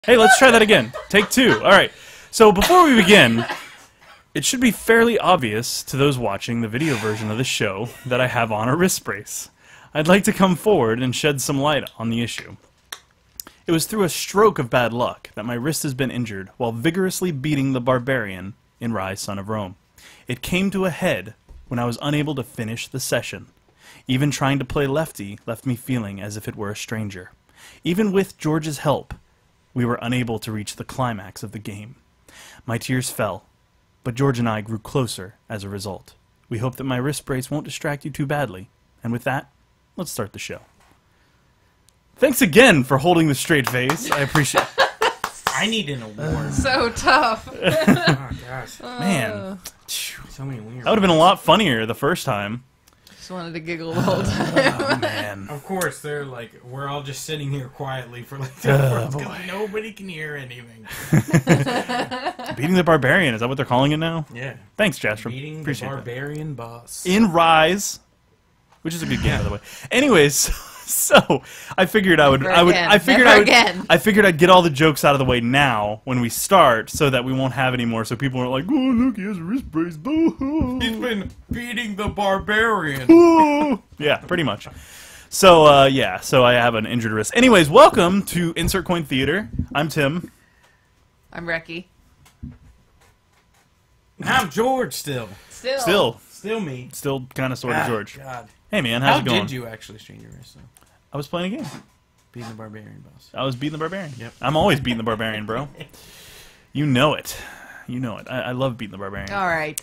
Hey, let's try that again. Take two. All right. So before we begin, it should be fairly obvious to those watching the video version of the show that I have on a wrist brace. I'd like to come forward and shed some light on the issue. It was through a stroke of bad luck that my wrist has been injured while vigorously beating the barbarian in Rise, Son of Rome. It came to a head when I was unable to finish the session. Even trying to play lefty left me feeling as if it were a stranger. Even with George's help, we were unable to reach the climax of the game. My tears fell, but George and I grew closer as a result. We hope that my wrist brace won't distract you too badly. And with that, let's start the show. Thanks again for holding the straight face. I appreciate it. I need an award. So tough. Oh, gosh. Man, So many weird. that would have been a lot funnier the first time. Just wanted to giggle the whole time. Oh, man. Of course, they're like, we're all just sitting here quietly for like boy. nobody can hear anything. Beating the Barbarian, is that what they're calling it now? Yeah. Thanks, Jasper. Beating the Appreciate that. barbarian boss. In Rise, which is a good game, by the way. Anyways, so I figured I figured I'd get all the jokes out of the way now when we start, so that we won't have any more. So people aren't like, "Oh, look, he has a wrist brace." He's been beating the barbarian. Yeah, pretty much. So yeah, so I have an injured wrist. Anyways, welcome to Insert Coin Theater. I'm Tim. I'm Recky. I'm George still. Still Me. Still kind of sort of George. God. Hey man, how's How it going? did you actually strain your wrist, though? I was playing a game. Beating the barbarian boss. I was beating the Barbarian. Yep. I'm always beating the Barbarian, bro. You know it. You know it. I love beating the Barbarian. All right.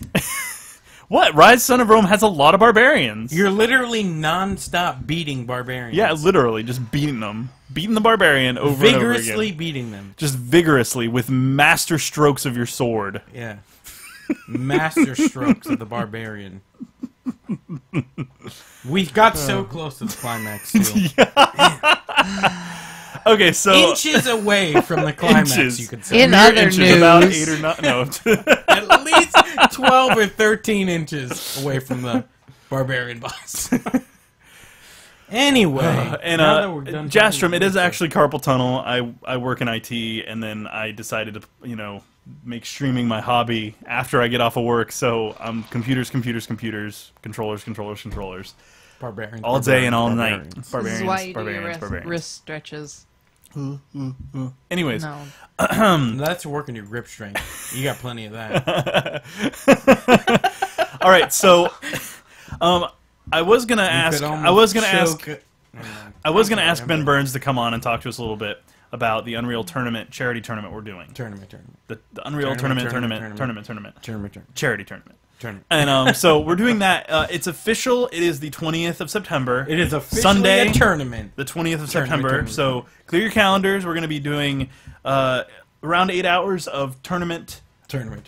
What? Rise, Son of Rome has a lot of barbarians. You're literally non-stop beating barbarians. Yeah, literally, just beating them. Beating the Barbarian over and over again. Vigorously beating them. Just vigorously, with master strokes of your sword. Yeah. Master strokes of the barbarian. We got so close to the climax, too. Okay, so... Inches away from the climax, Inches. you could say. In other inches, news, about 8 or 9... No. At least 12 or 13 inches away from the barbarian boss. Anyway, And now that we're done Jastrom, talking it is about actually carpal tunnel. I work in IT, and then I decided to, you know, make streaming my hobby after I get off of work. So I'm controllers, barbarians, all day and all night. barbarians. this is why you do your Barbarians. wrist stretches. Anyways, No. That's working your grip strength. You got plenty of that. all right. So, I was gonna ask Ben Burns to come on and talk to us a little bit about the Unreal Tournament charity tournament we're doing. Tournament. The Unreal Tournament charity tournament. And so we're doing that. It's official. It is the 20th of September. It is officially Sunday, a tournament. the 20th of September. So clear your calendars. We're going to be doing around 8 hours of tournament. We're going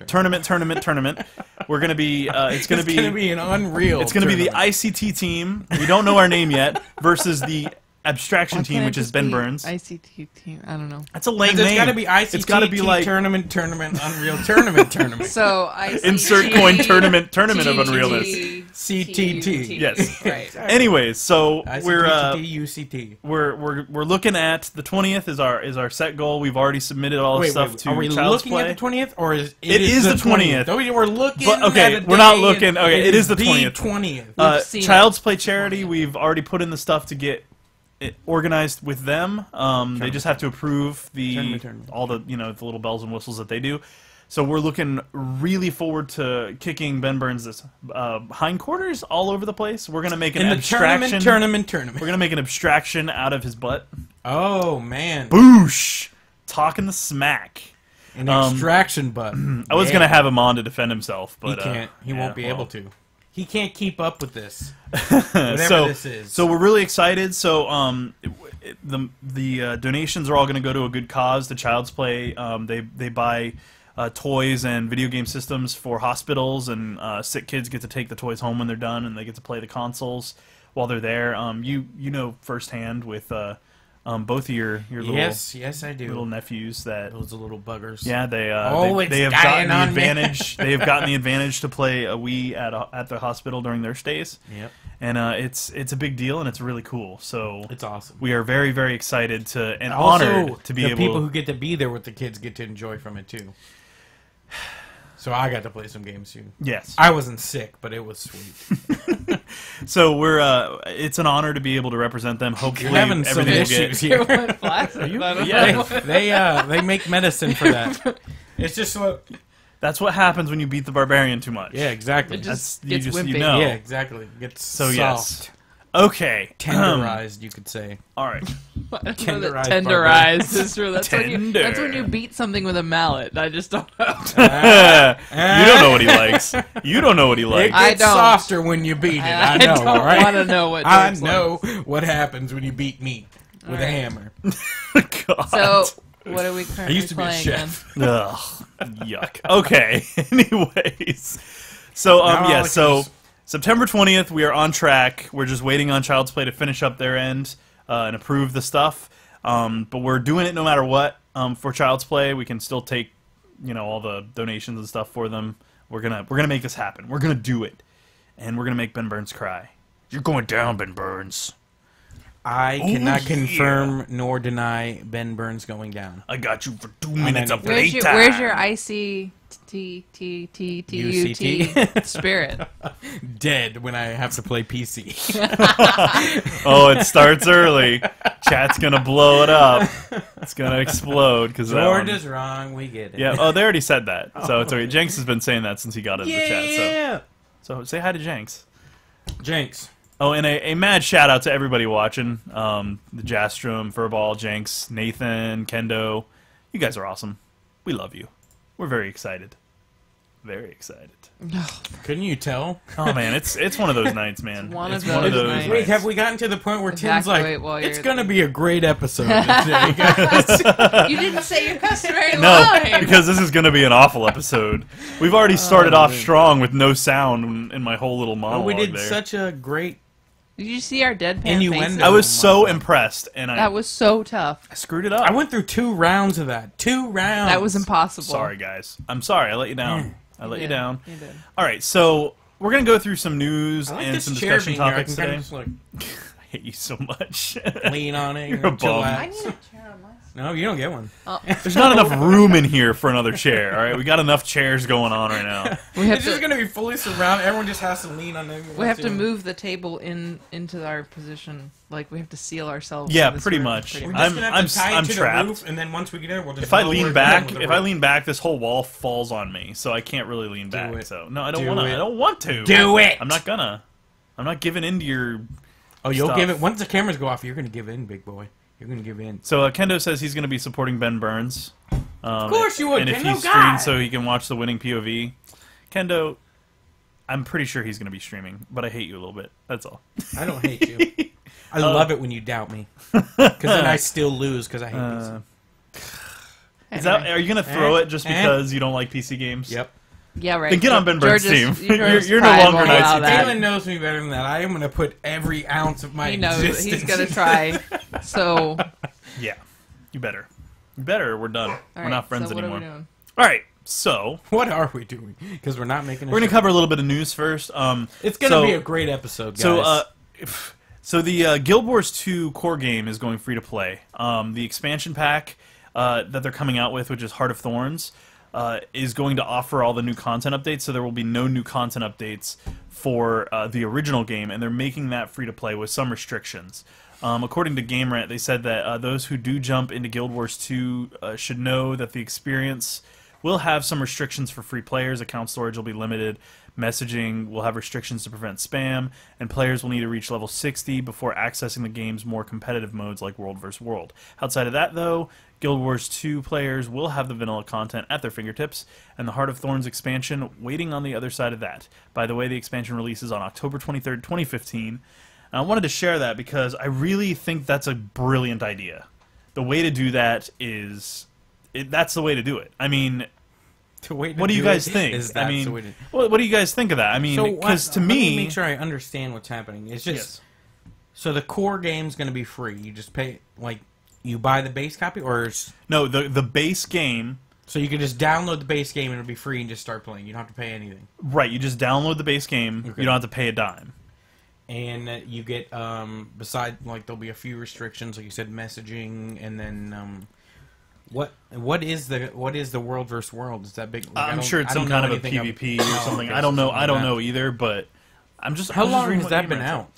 to be. It's going to be an Unreal. It's going to be the ICT team. We don't know our name yet. Versus the Abstraction team, which is Ben Burns. ICT team. I don't know. That's a lame It's name. got to be ICT. It's got to be like tournament, Unreal tournament. So ICT. Insert coin tournament of unrealness. CTT. Yes. Right. Anyways, so UCT. we're looking at the 20th is our set goal. We've already submitted all the stuff to Are we Child's looking Play. at the 20th, or is It is the 20th? We're looking. But, okay, at a we're not day, looking. Okay, it is the the 20th. 20th. We've seen Child's Play charity. We've already put in the stuff to get it organized with them. They just have to approve Tournament. all the the little bells and whistles that they do. So we're looking really forward to kicking Ben Burns' hindquarters all over the place. We're gonna make an abstraction. Tournament. We're gonna make an abstraction out of his butt. Oh man. Boosh! Talking the smack. An extraction button. I was gonna have him on to defend himself, but He can't. He won't be able to. He can't keep up with this. This is. So we're really excited. So the donations are all going to go to a good cause. The Child's Play. They buy toys and video game systems for hospitals, and sick kids get to take the toys home when they're done, and they get to play the consoles while they're there. You know firsthand with both of your little yes I do. little nephews that Those little buggers. yeah they have gotten the advantage. They have gotten the advantage to play a Wii at the hospital during their stays. Yep. and it's a big deal and it's really cool. So It's awesome. we are very, very excited to and Also, honored to be the able. people who get to be there with the kids get to enjoy from it too. So I got to play some games too. Yes. I wasn't sick, but it was sweet. So we're it's an honor to be able to represent them. Hopefully, You're having some everything will issues get. here. Yeah. They make medicine for that. It's just what. That's what happens when you beat the barbarian too much. Yeah, exactly. It just you gets just you wimpy. know. Yeah, exactly. It gets So soft, yes. Okay. tenderized. You could say. All right. Tenderized Tenderized is true. That's Tender. that's when you beat something with a mallet. I just don't know. You don't know what he likes. You don't know what he It likes. I gets don't. softer when you beat it. I know. don't all right? want to know what. I Dirk's know what happens when you beat meat with a Alright. hammer. God. So, what are we I currently used to be a playing? chef. Ugh, yuck. Okay. Anyways, so Now yeah, Alex so is- September 20th, we are on track. We're just waiting on Child's Play to finish up their end and approve the stuff. But we're doing it no matter what. For Child's Play, we can still take, all the donations and stuff for them. We're gonna make this happen. We're gonna do it, and we're gonna make Ben Burns cry. You're going down, Ben Burns. I cannot yeah. confirm nor deny Ben Burns going down. I got you for 2 minutes of Where's your playtime. ICTTTTUT spirit? Dead when I have to play PC. Oh, it starts early. Chat's gonna blow it up. It's gonna explode because George is wrong. We get it. Yeah. Oh, they already said that. So it's okay. Jenks has been saying that since he got into the chat. Yeah. So say hi to Jenks. Jenks. Oh, and a mad shout out to everybody watching. The Jastrom, Furball, Jenks, Nathan, Kendo. You guys are awesome. We love you. We're very excited. Very excited. Couldn't you tell? Oh man, it's one of those nights, man. It's one of one of those those nights. Wait, have we gotten to the point where Tim's Evacuate like, while it's you're- going to be a great episode today, guys? You didn't say your customary No, line. because this is going to be an awful episode. We've already started off strong with no sound in my whole little monologue we did there. such a great... Did you see our deadpan Innuendo. faces? I was so impressed, and I That was so tough. screwed it up. I went through 2 rounds of that. 2 rounds. That was impossible. Sorry, guys. I'm sorry. I let you down. I let you did. down. You did. All right, so we're going to go through some news I like and this some chair discussion being here. I topics can kind today. of just like I hate you so much. lean on it. You're and a bum. I chillax. need a chair on my side. No, you don't get one. There's not enough room in here for another chair, all right? We got enough chairs going on right now. We have It's just to. going to be fully surrounded. Everyone just has to lean on it. We have to move the table into our position. Like we have to seal ourselves. Yeah, in this pretty room, much. pretty We're much. just gonna have to tie I'm it to trapped. the roof, and then once we get in, we'll just. If I lower lean it back, down with if the I rope. lean back, this whole wall falls on me, so I can't really lean back. it. So no, I don't Do want to. it. I don't want to. Do it. I'm not gonna. I'm not giving in to your. Oh, you'll stuff. give it once the cameras go off. You're going to give in, big boy. You're going to give in. So Kendo says he's going to be supporting Ben Burns. Of course you would, And if Kendo, he God. streams so he can watch the winning POV. Kendo, I'm pretty sure he's going to be streaming, but I hate you a little bit. That's all. I don't hate you. I love it when you doubt me, because then I still lose because I hate PC. Is that, are you going to throw it just Eh. because you don't like PC games? Yep. Yeah, right. Then get on Ben Burns' George's- team. George's You're no pride longer won't nice allow to that. Galen knows me better than that. I am going to put every ounce of my He knows existence. he's gonna try. So, Yeah. You better. You better. We're done. We're not friends so what anymore. Are we doing? All right. So What are we doing? Because we're not making. we're going to cover a little bit of news first. It's going to be a great episode, guys. So the Guild Wars 2 core game is going free to play. The expansion pack that they're coming out with, which is Heart of Thorns, is going to offer all the new content updates. So there will be no new content updates for the original game, and they're making that free to play with some restrictions. According to GameRant, they said that those who do jump into Guild Wars 2 should know that the experience will have some restrictions for free players. Account storage will be limited. Messaging will have restrictions to prevent spam, and players will need to reach level 60 before accessing the game's more competitive modes like World vs. World. Outside of that, though, Guild Wars 2 players will have the vanilla content at their fingertips, and the Heart of Thorns expansion waiting on the other side of that. By the way, the expansion releases on October 23rd, 2015. And I wanted to share that because I really think that's a brilliant idea. The way to do that is... that's the way to do it. I mean... What do you guys think? I mean, what do you guys think of that? I mean, because to let me, make sure I understand what's happening. It's just so the core game's going to be free. You just pay, like, you buy the base copy, or no, the base game. So you can just download the base game and it'll be free and just start playing. You don't have to pay anything. Right, you just download the base game. Okay. You don't have to pay a dime. and you get beside like there'll be a few restrictions, like you said, messaging, and then what is the world versus world? Is that big? Like, I'm sure it's some kind of a PvP or something. Okay, I don't know. something I don't like know either. But I'm just. How I'm just long reading has what that Gamer been said. out?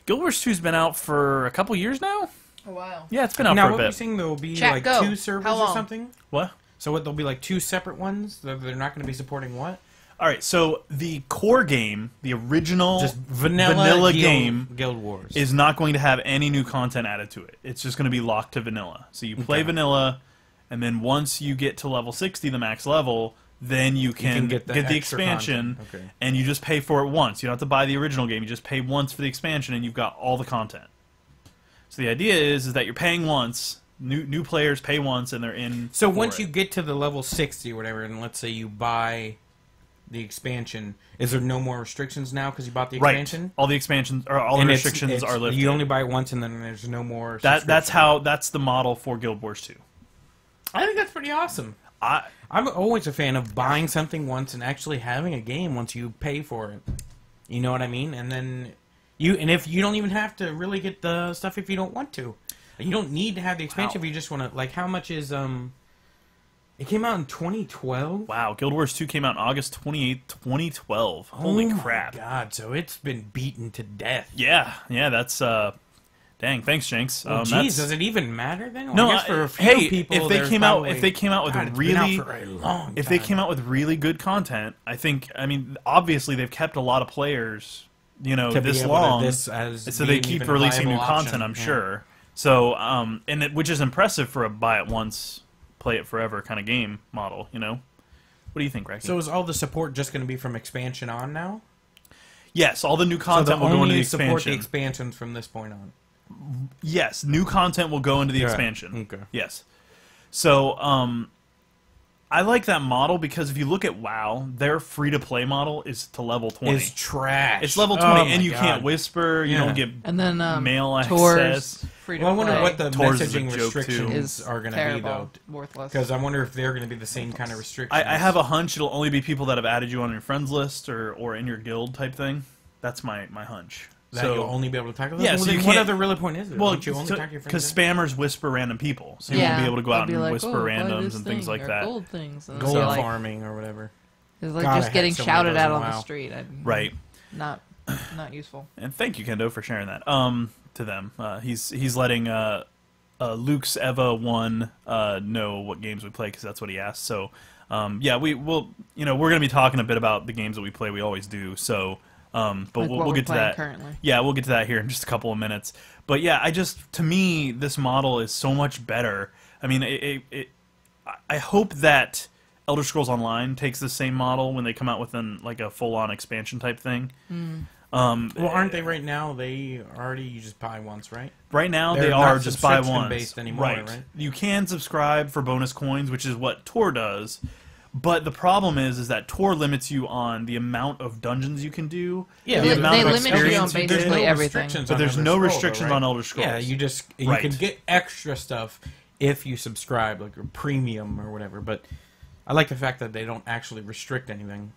Guild Wars 2's been out for a couple years now. Oh, wow. Yeah, it's been out Now, for what a we're bit. saying, there will be Chat, like go. 2 servers How or long? something. What? So what? There'll be like 2 separate ones. They're not going to be supporting what? All right. So the core game, the original Just vanilla game, Guild Wars is not going to have any new content added to it. It's just going to be locked to vanilla. So you play vanilla, and then once you get to level 60, the max level, then you can get the extra expansion, content. Okay. and you just pay for it once. You don't have to buy the original game. You just pay once for the expansion, and you've got all the content. So the idea is that you're paying once. New players pay once, and they're in. So for once it. you get to the level 60 or whatever, and let's say you buy the expansion, is there no more restrictions now because you bought the expansion? Right, all the expansions or all And the it's- restrictions are lifted. You only buy it once, and then there's no more. That's the model for Guild Wars 2. I think that's pretty awesome. I'm always a fan of buying something once and actually having a game once you pay for it. You know what I mean? And then if you don't even have to really get the stuff if you don't want to. You don't need to have the expansion if you just want to. Like, how much is It came out in 2012. Wow, Guild Wars 2 came out August 28th, 2012. Holy crap! My God, so it's been beaten to death. Yeah, that's dang. Thanks, Jenks. Well, geez, does it even matter then? Well, No, I guess for a few hey, people, if they there's came probably- out, if they came out with God, it's really, been out for a long if they time. came out with really good content, I mean, obviously they've kept a lot of players, To be this able to- long, this as so they being keep even a releasing new viable content. option. I'm Yeah. sure. So, which is impressive for a buy it once, play it forever kind of game model. What do you think, Racky? So is all the support just going to be from expansion on now? Yes, all the new So content will go into the support the expansion. expansions from this point on. Yes, new content will go into the Yeah, expansion. okay. Yes. So, I like that model because if you look at WoW, their free-to-play model is to level 20. It's trash. It's level 20, Oh my and you God. can't whisper, you Yeah. don't get And then mail tours, access. free to Well, I wonder play what the Tours is a messaging joke, too. restrictions is are going to be, terrible, though. worthless. Because I wonder if they're going to be the same kind of restrictions. I have a hunch it'll only be people that have added you on your friends list or in your guild type thing. That's my hunch. that you'll only be able to tackle those? Yeah, Well, so you then what can't- other really point is it? Well, Don't you only talk your because friends? spammers whisper random people, so you yeah, won't be able to go out they'll be and like, whisper "Oh, buy randoms this and things thing," like or that. Gold things. And Gold so, like, farming or whatever. it's like God, I just had getting so many shouted of those out in on the WoW. street. Right. Not useful. And thank you, Kendo, for sharing that. To them, he's letting Luke's Eva 1 know what games we play because that's what he asked. So, yeah, we're gonna be talking a bit about the games that we play. We always do. So, but Like we'll what we're get to playing that. currently. Yeah, we'll get to that here in just a couple of minutes. But yeah, to me, this model is so much better. I mean, I hope that Elder Scrolls Online takes the same model when they come out with a full-on expansion type thing. Well, aren't they right now? They already, you just buy once, right? Right now, They're they are not just buy once. subscription-based anymore, right? You can subscribe for bonus coins, which is what Tor does. But the problem is that Tor limits you on the amount of dungeons you can do. Yeah, the They amount of limit you on experience you basically get. everything. But there's no restrictions on Elder Scrolls. Yeah, you Right. can get extra stuff if you subscribe, like a premium or whatever. But I like the fact that they don't actually restrict anything.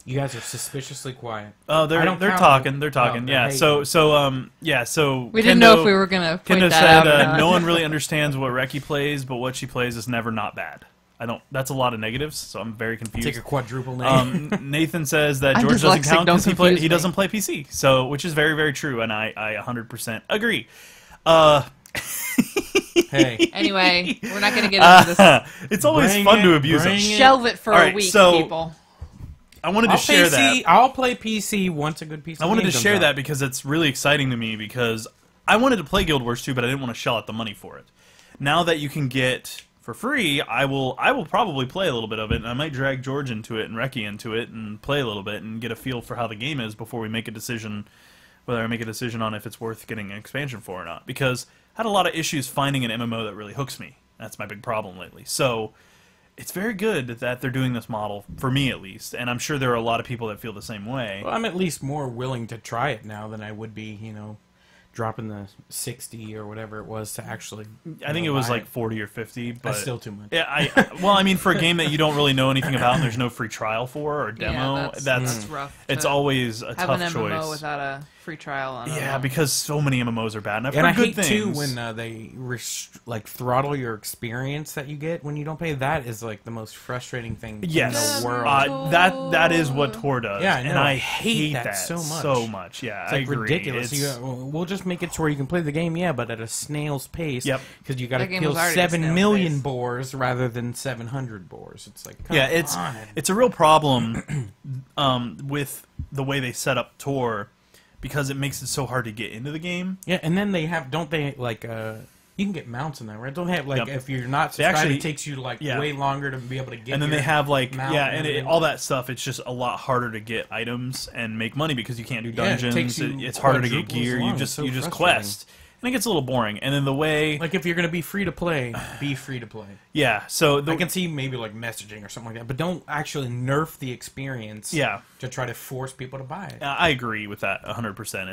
You guys are suspiciously quiet. Oh, they're count talking. them. They're talking. No, Yeah. they're So We didn't know if we were gonna point Kendo that said out. Or not. no one really understands what Reki plays, but what she plays is never not bad. I don't. That's a lot of negatives, so I'm very confused. Take a quadruple name. Nathan says that I'm George doesn't dyslexic, count don't because he confuse me. doesn't play PC, so which is very very true, and I 100% agree. Hey, Anyway, we're not gonna get into this. It's always Bring fun it, to abuse them. bring it. Shelve it for All a right, week, so- people. I wanted to share that. I'll play PC once a good PC. I wanted to game share comes that out. because it's really exciting to me because I wanted to play Guild Wars 2, but I didn't want to shell out the money for it. Now that you can get for free, I will probably play a little bit of it, and I might drag George into it and Reki into it and play a little bit and get a feel for how the game is before we make a decision, whether I make a decision on if it's worth getting an expansion for or not. Because I had a lot of issues finding an MMO that really hooks me. That's my big problem lately. So it's very good that they're doing this model, for me at least, and I'm sure there are a lot of people that feel the same way. Well, I'm at least more willing to try it now than I would be, dropping the 60 or whatever it was to actually. I think it was like 40 or 50, but that's still too much. Yeah, well, I mean, for a game that you don't really know anything about and there's no free trial for or demo, Yeah, that's rough. It's always a tough have an choice. MMO without a free trial on it. Yeah, because so many MMOs are bad, and I've And heard I good hate too things. when they throttle your experience that you get when you don't pay. That is like the most frustrating thing in Yes, the world. that is what Tor does. Yeah, I know. and I I hate that so much. So much, yeah, It's I like agree. ridiculous. We'll just make it to where you can play the game, yeah, but at a snail's pace. Yep. Because you got to That game kill was already at a 7 snail's million pace. boars rather than 700 boars. It's like, come Yeah, on. it's a real problem with the way they set up Tor, because it makes it so hard to get into the game. Yeah, and then they have, don't they, like, you can get mounts in there, right? Don't they have, like, Yep. if you're not They subscribed, actually- it takes you, like, yeah. way longer to be able to get And then they your have like mount yeah, and and everything. all that stuff. It's just a lot harder to get items and make money because you can't do Yeah, it dungeons. takes you It's harder to get quadruple as gear. long. You It's just so you just frustrating. quest, and it gets a little boring. And then the way Like, if you're going to be free to play, be free to play. yeah, so I can see maybe, like, messaging or something like that, but don't actually nerf the experience yeah. to try to force people to buy it. I agree with that 100%.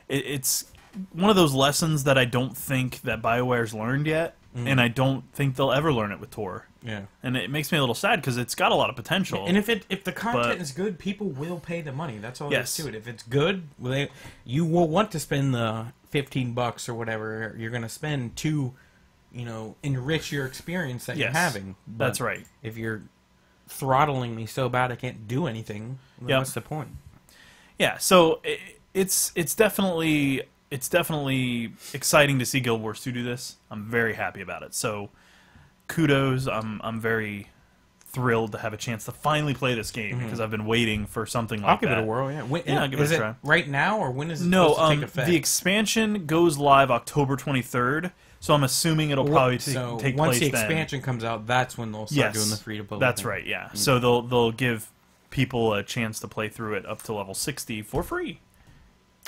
It's one of those lessons that I don't think that BioWare's learned yet, and I don't think they'll ever learn it with Tor. Yeah. And it makes me a little sad because it's got a lot of potential. And if the content But- is good, people will pay the money. That's all Yes. there is to it. If it's good, you will want to spend the $15 or whatever you're going to spend to, enrich your experience that you're Yes, having. But that's right. If you're throttling me so bad I can't do anything, then Yep. what's the point? Yeah, so it's definitely exciting to see Guild Wars 2 do this. I'm very happy about it. So kudos. I'm very thrilled to have a chance to finally play this game because I've been waiting for something like I'll give that. it a whirl. Yeah. Yeah, I'll give it a try. Right now, or when is it No, supposed to take effect? the expansion goes live October 23rd, so I'm assuming it'll probably so take once place the then. expansion comes out, that's when they'll start doing the free to play. That's right, yeah. So they'll give people a chance to play through it up to level 60 for free.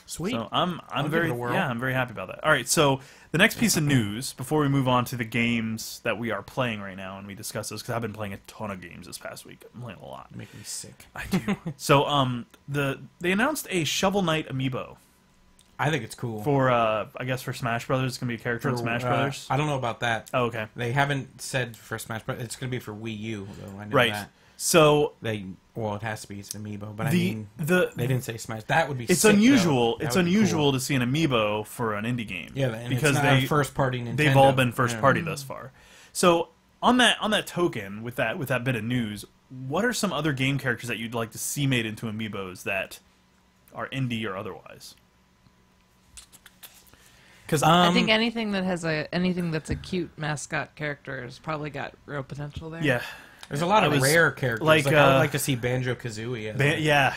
Sweet. So I'm give very it a whirl. I'm very happy about that. All right, so the next piece of news before we move on to the games that we are playing right now and we discuss those, because I've been playing a ton of games this past week. I'm playing a lot. Make me sick. I do. So they announced a Shovel Knight amiibo I think it's cool. for I guess for Smash Brothers. It's gonna be a character in Smash Brothers. I don't know about that. Oh, okay. They haven't said for Smash, but it's going to be for Wii U, though. I know Right. that. So Well, it has to be. It's an amiibo, but I the mean, the they didn't say Smash. That would be. it's sick, unusual. though. It's That would be unusual cool. to see an amiibo for an indie game. Yeah, and because it's not a first party Nintendo. they've all been first Yeah. party thus far. So on that token, with that bit of news, what are some other game characters that you'd like to see made into amiibos that are indie or otherwise? Because I think anything that's a cute mascot character has probably got real potential there. yeah. There's a lot I of was- rare characters. like, Like, I would like to see Banjo Kazooie.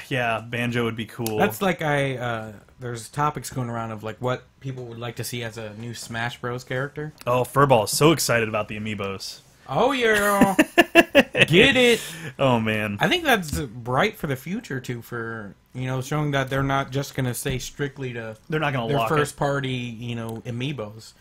Yeah, Banjo would be cool. That's like there's topics going around of like what people would like to see as a new Smash Bros. Character. Oh, Furball is so excited about the amiibos. Oh yeah, get it. Oh man. I think that's bright for the future too. For showing that they're not just going to stay strictly to They're not going to their lock first it. party, amiibos.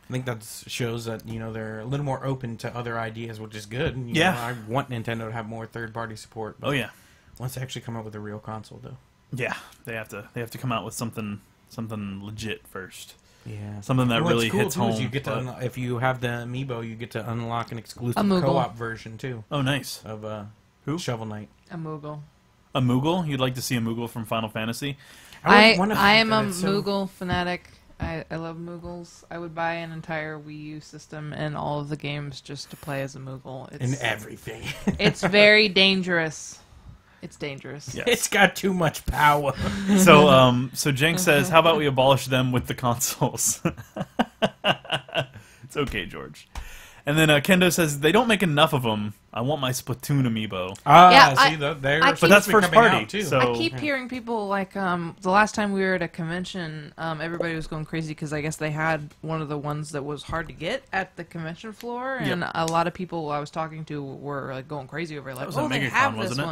I think that shows that they're a little more open to other ideas, which is good. Yeah. I want Nintendo to have more third party support. But Oh yeah. once they actually come up with a real console, though. Yeah, they have to come out with something legit first. Yeah, Something that what's really cool hits too is home. you get but- to if you have the amiibo, you get to unlock an exclusive A Moogle. co-op version too Oh, nice. of Who? Shovel Knight. A Moogle. A Moogle? You'd like to see a Moogle from Final Fantasy? I wanna am think a that it's Moogle fanatic. I love Moogles. I would buy an entire Wii U system and all of the games just to play as a Moogle. in everything. It's very dangerous. It's dangerous. Yes. It's got too much power. So Jenk says, how about we abolish them with the consoles? It's okay, George. And then Kendo says, they don't make enough of them. I want my Splatoon amiibo. Yeah, see, But that's first party, too. so- I keep hearing people like the last time we were at a convention, everybody was going crazy because I guess they had one of the ones that was hard to get at the convention floor, and a lot of people I was talking to were like going crazy over it, like, was at oh, they MegaCon, have this wasn't it?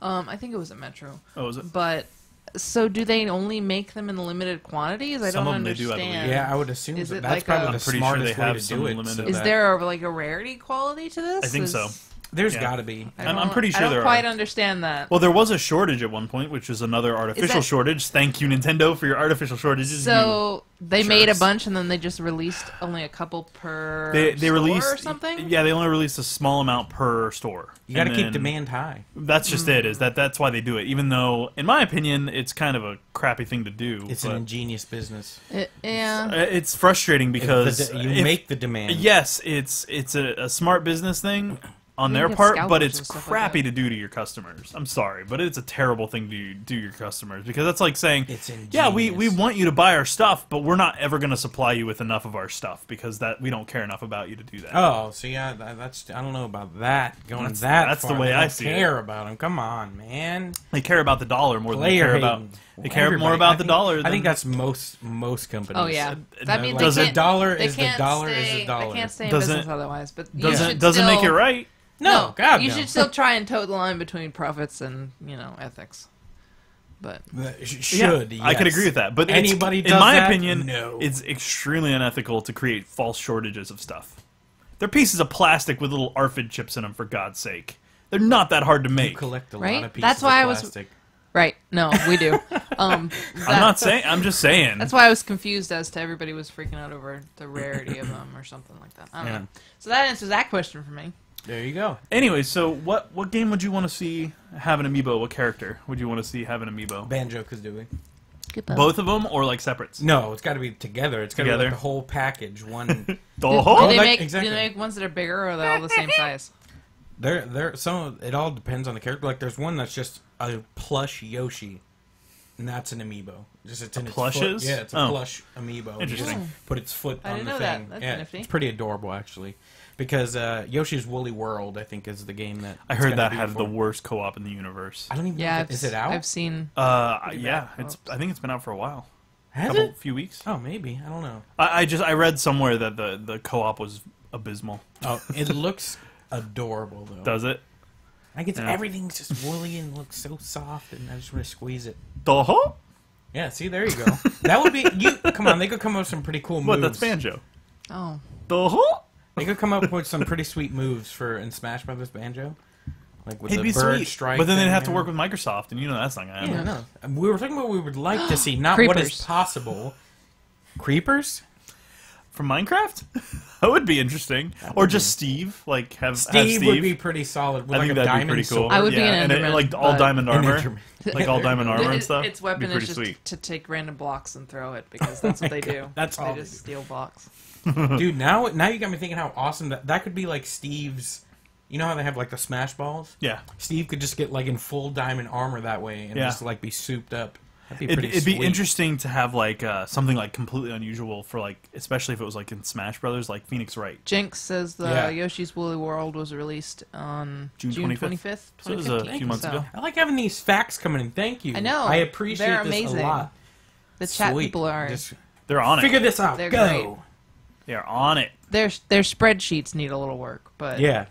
one. I think it was at Metro. Oh, is it? But so do they only make them in limited quantities? I Some don't of them they do, I understand. believe. Yeah, I would assume Is that it that's like probably a- the I'm pretty sure smartest they way have to some do it. limited- so Is that- there like a rarity quality to this? I think so. There's Yeah. got to be. I'm pretty sure I don't there quite are. understand that. Well, there was a shortage at one point, which is another artificial shortage. Thank you, Nintendo, for your artificial shortages. So they made a jerks. bunch, and then they just released only a couple per They store released or something. Yeah, they only released a small amount per store. You got to And keep then demand high. That's just it. That's why they do it. Even though, in my opinion, it's kind of a crappy thing to do. It's an ingenious business. Yeah. It's frustrating because You make the demand. Yes, it's a smart business thing on You their get part, but scalpers it's and stuff like crappy that. to do to your customers. I'm sorry, but it's a terrible thing to do to your customers because that's like saying, It's yeah, we ingenious. want you to buy our stuff, but we're not ever going to supply you with enough of our stuff because that we don't care enough about you to do that. Oh, so yeah, that's I don't know about that. That's far. the way They I don't see care about them. Come on, man. They care about the dollar more than they Player care about. hating. They care more Everybody. about I the think- dollar. I think than- that's most companies. Oh yeah. It- That means does they it- can't. dollar they is the can't dollar stay, is the dollar. They can't stay in Doesn't- business otherwise. But you should doesn't make it still- right. No, God, you no. should still try and toe the line between profits and ethics. But Should I could yes. agree with that, but Anybody in does my that? opinion, No. it's extremely unethical to create false shortages of stuff. They're pieces of plastic with little ARFID chips in them, for God's sake. They're not that hard to You make. collect a Right? lot of pieces That's why I of was- plastic. right, no, we do. I'm not saying. I'm just saying. That's why I was confused as to everybody was freaking out over the rarity of them or something like that. I don't know. So that answers that question for me. There you go. Anyway, so what game would you want to see have an amiibo? What character would you want to see have an amiibo? Banjo-Kazooie. Both of them or like separates? No, it's got to be together. It's got to be Together? like the whole package. One. Do Oh, they like- make exactly. do they make ones that are bigger or are they all the same size? There. Some. It all depends on the character. Like there's one that's just a plush Yoshi, and that's an amiibo. Just it's in its plush foot. is? Yeah, it's a Oh. plush amiibo. Interesting. You just put its foot I on didn't the know thing. that. That's yeah, nifty. it's pretty adorable actually. Because Yoshi's Woolly World, I think, is the game that I it's heard gonna that be had the for. worst co-op in the universe. I don't even. Yeah, know if is it out? I've seen. Yeah, it's. I think it's been out for a while. Has Couple, it? few weeks. Oh, maybe. I don't know. I read somewhere that the co-op was abysmal. Oh, it looks adorable though. Does it? I get Yeah. everything's just woolly and looks so soft, and I just want to squeeze it. Toho? Yeah, see, there you go. That would be you. Come on, they could come up with some pretty cool moves. What? That's Banjo. Oh, Toho? They could come up with some pretty sweet moves for in Smash Brothers Banjo, like with It'd the be bird sweet, strike. but then they'd thing have to there. work with Microsoft, and you know that's not gonna happen. Yeah, no. We were talking about what we would like to see, not what is Creepers. possible. Creepers? From Minecraft? That would be interesting. Or just Steve, like have Steve, Steve would be pretty solid with I like think a that'd be diamond pretty cool. sword. I would be yeah, an and Enderman, like all but- diamond An armor, Enderman. like all diamond armor and stuff. Its weapon It'd be is pretty just sweet. to take random blocks and throw it because that's what they do. That's they all just they do. steal blocks. Dude, now you got me thinking how awesome that could be. Like Steve's, you know how they have like the Smash Balls? Yeah, Steve could just get like in full diamond armor that way and Yeah. just like be souped up. That'd be pretty it'd be sweet. interesting to have like something like completely unusual for like, especially if it was like in Smash Brothers, like Phoenix Wright. Jinx says the Yeah. Yoshi's Woolly World was released on June June 25th. 25th, So it was a 2015. few months ago. I like having these facts coming in. Thank you. I know. I appreciate They're this amazing. a lot. The chat Sweet. people are. Just They're on figure it. this out. They're Go. great. They're on it. Their spreadsheets need a little work, but Yeah.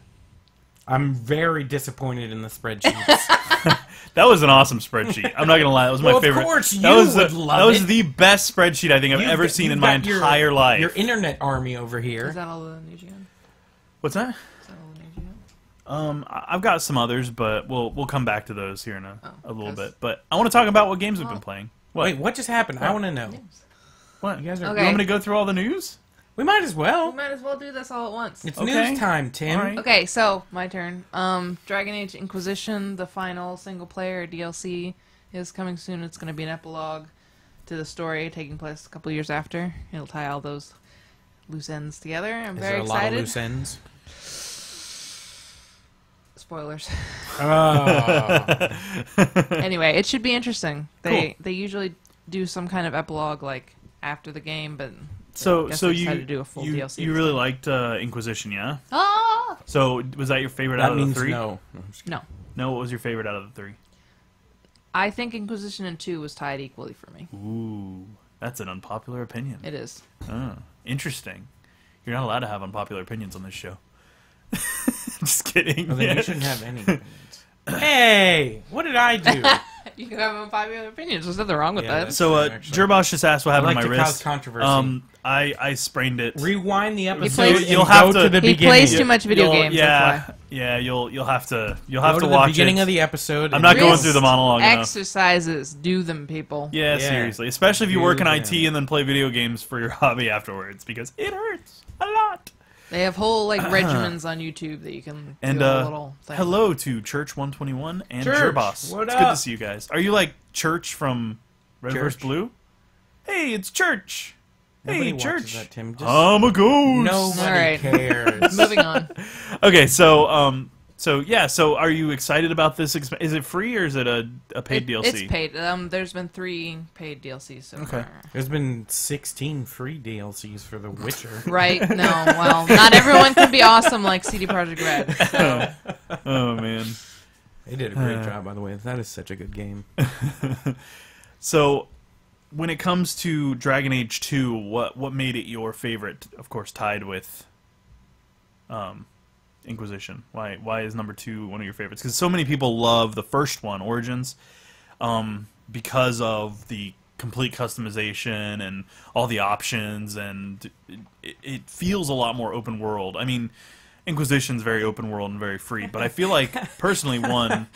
I'm very disappointed in the spreadsheets. That was an awesome spreadsheet. I'm not gonna lie, that was my Well, of favorite. course that you was would the, love That was it. the best spreadsheet I think I've ever seen in my You've got entire life. Your internet army over here. is that all the news you got? What's that? Is that all the news you got? I've got some others, but we'll come back to those here in a little 'cause- bit. But I want to talk about what games we've been playing. What? Wait, what just happened? I want to know. What? You guys are. Okay. You want me to go through all the news? We might as well. We might as well do this all at once. It's Okay. news time, Tim. All right. Okay, so my turn. Dragon Age Inquisition, the final single player DLC, is coming soon. It's going to be an epilogue to the story taking place a couple years after. It'll tie all those loose ends together. I'm Is very there a lot excited. of loose ends? Spoilers. Oh. Anyway, it should be interesting. They usually do some kind of epilogue like after the game, but So I guess so they you decided to do a full you, DLC you this really time. liked Inquisition, yeah? Ah! So was that your favorite out that of the means three? no. No. No, what was your favorite out of the three? I think Inquisition and 2 was tied equally for me. Ooh, that's an unpopular opinion. It is. Oh, interesting. You're not allowed to have unpopular opinions on this show. Just kidding. Well, then you shouldn't have any. Opinions. Hey, what did I do? You can have unpopular opinions. There's nothing wrong with Yeah, that. that's So, true, actually. Jerbosh just asked what happened like to my to cause wrist. controversy. I sprained it. Rewind the episode. plays- and You'll go have to- the He beginning. plays too much video You'll- games. Yeah, That's why. yeah. You'll have to Go to the watch beginning it. of the episode. I'm and not going Wrist through the monologue enough. Exercises, do them, people. Yeah, Yeah. seriously. Especially if you work in Do IT and then play video games for your hobby afterwards, because it hurts a lot. They have whole like regimens on YouTube that you can And do a little thing. hello to Church 121 and Church, Jerboss. what It's good to up? see you guys. Are you like Church from Red vs. Church. Blue? Hey, it's Church. Nobody Hey, watches Church. that, Tim. Just I'm a ghost. nobody All right. cares. Moving on. Okay, so yeah, so are you excited about this? Is it free or is it a paid DLC? It's paid. There's been 3 paid DLCs so Okay. far. There's been 16 free DLCs for The Witcher. Right? No. Well, not everyone can be awesome like CD Projekt Red. So. Oh man. They did a great job, by the way. That is such a good game. So, when it comes to Dragon Age 2, what made it your favorite? Of course, tied with Inquisition. Why is number 2 one of your favorites? Because so many people love the first one, Origins, because of the complete customization and all the options, and it feels a lot more open world. I mean, Inquisition's very open world and very free, but I feel like personally one.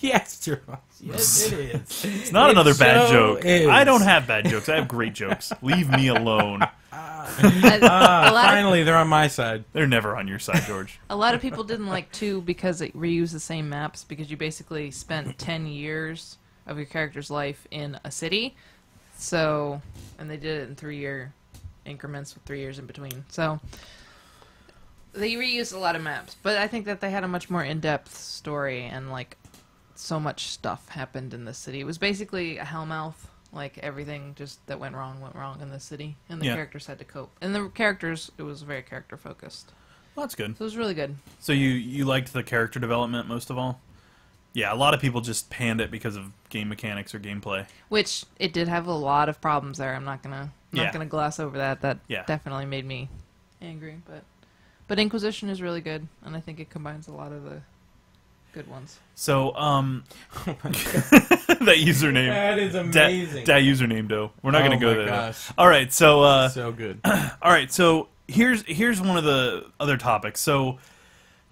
Yes, Jerome. Yes, it is. It's not It another bad so joke. is. I don't have bad jokes. I have great jokes. Leave me alone. A lot of- Finally, they're on my side. They're never on your side, George. A lot of people didn't like 2 because it reused the same maps, because you basically spent 10 years of your character's life in a city. So, and they did it in 3-year increments with 3 years in between. So, they reused a lot of maps, but I think that they had a much more in-depth story, and like so much stuff happened in the city. It was basically a Hellmouth. Like everything just that went wrong in the city, and the Yeah. characters had to cope. And the characters, it was very character focused. Well, that's good. So it was really good. So you liked the character development most of all? Yeah, a lot of people just panned it because of game mechanics or gameplay. Which it did have a lot of problems there. I'm not gonna Yeah. gloss over that. That Yeah. definitely made me angry. But Inquisition is really good, and I think it combines a lot of the good ones. So that username. That is amazing. That username, though. We're not Oh going to go my there. gosh. All right, so So good. all right, so here's one of the other topics. So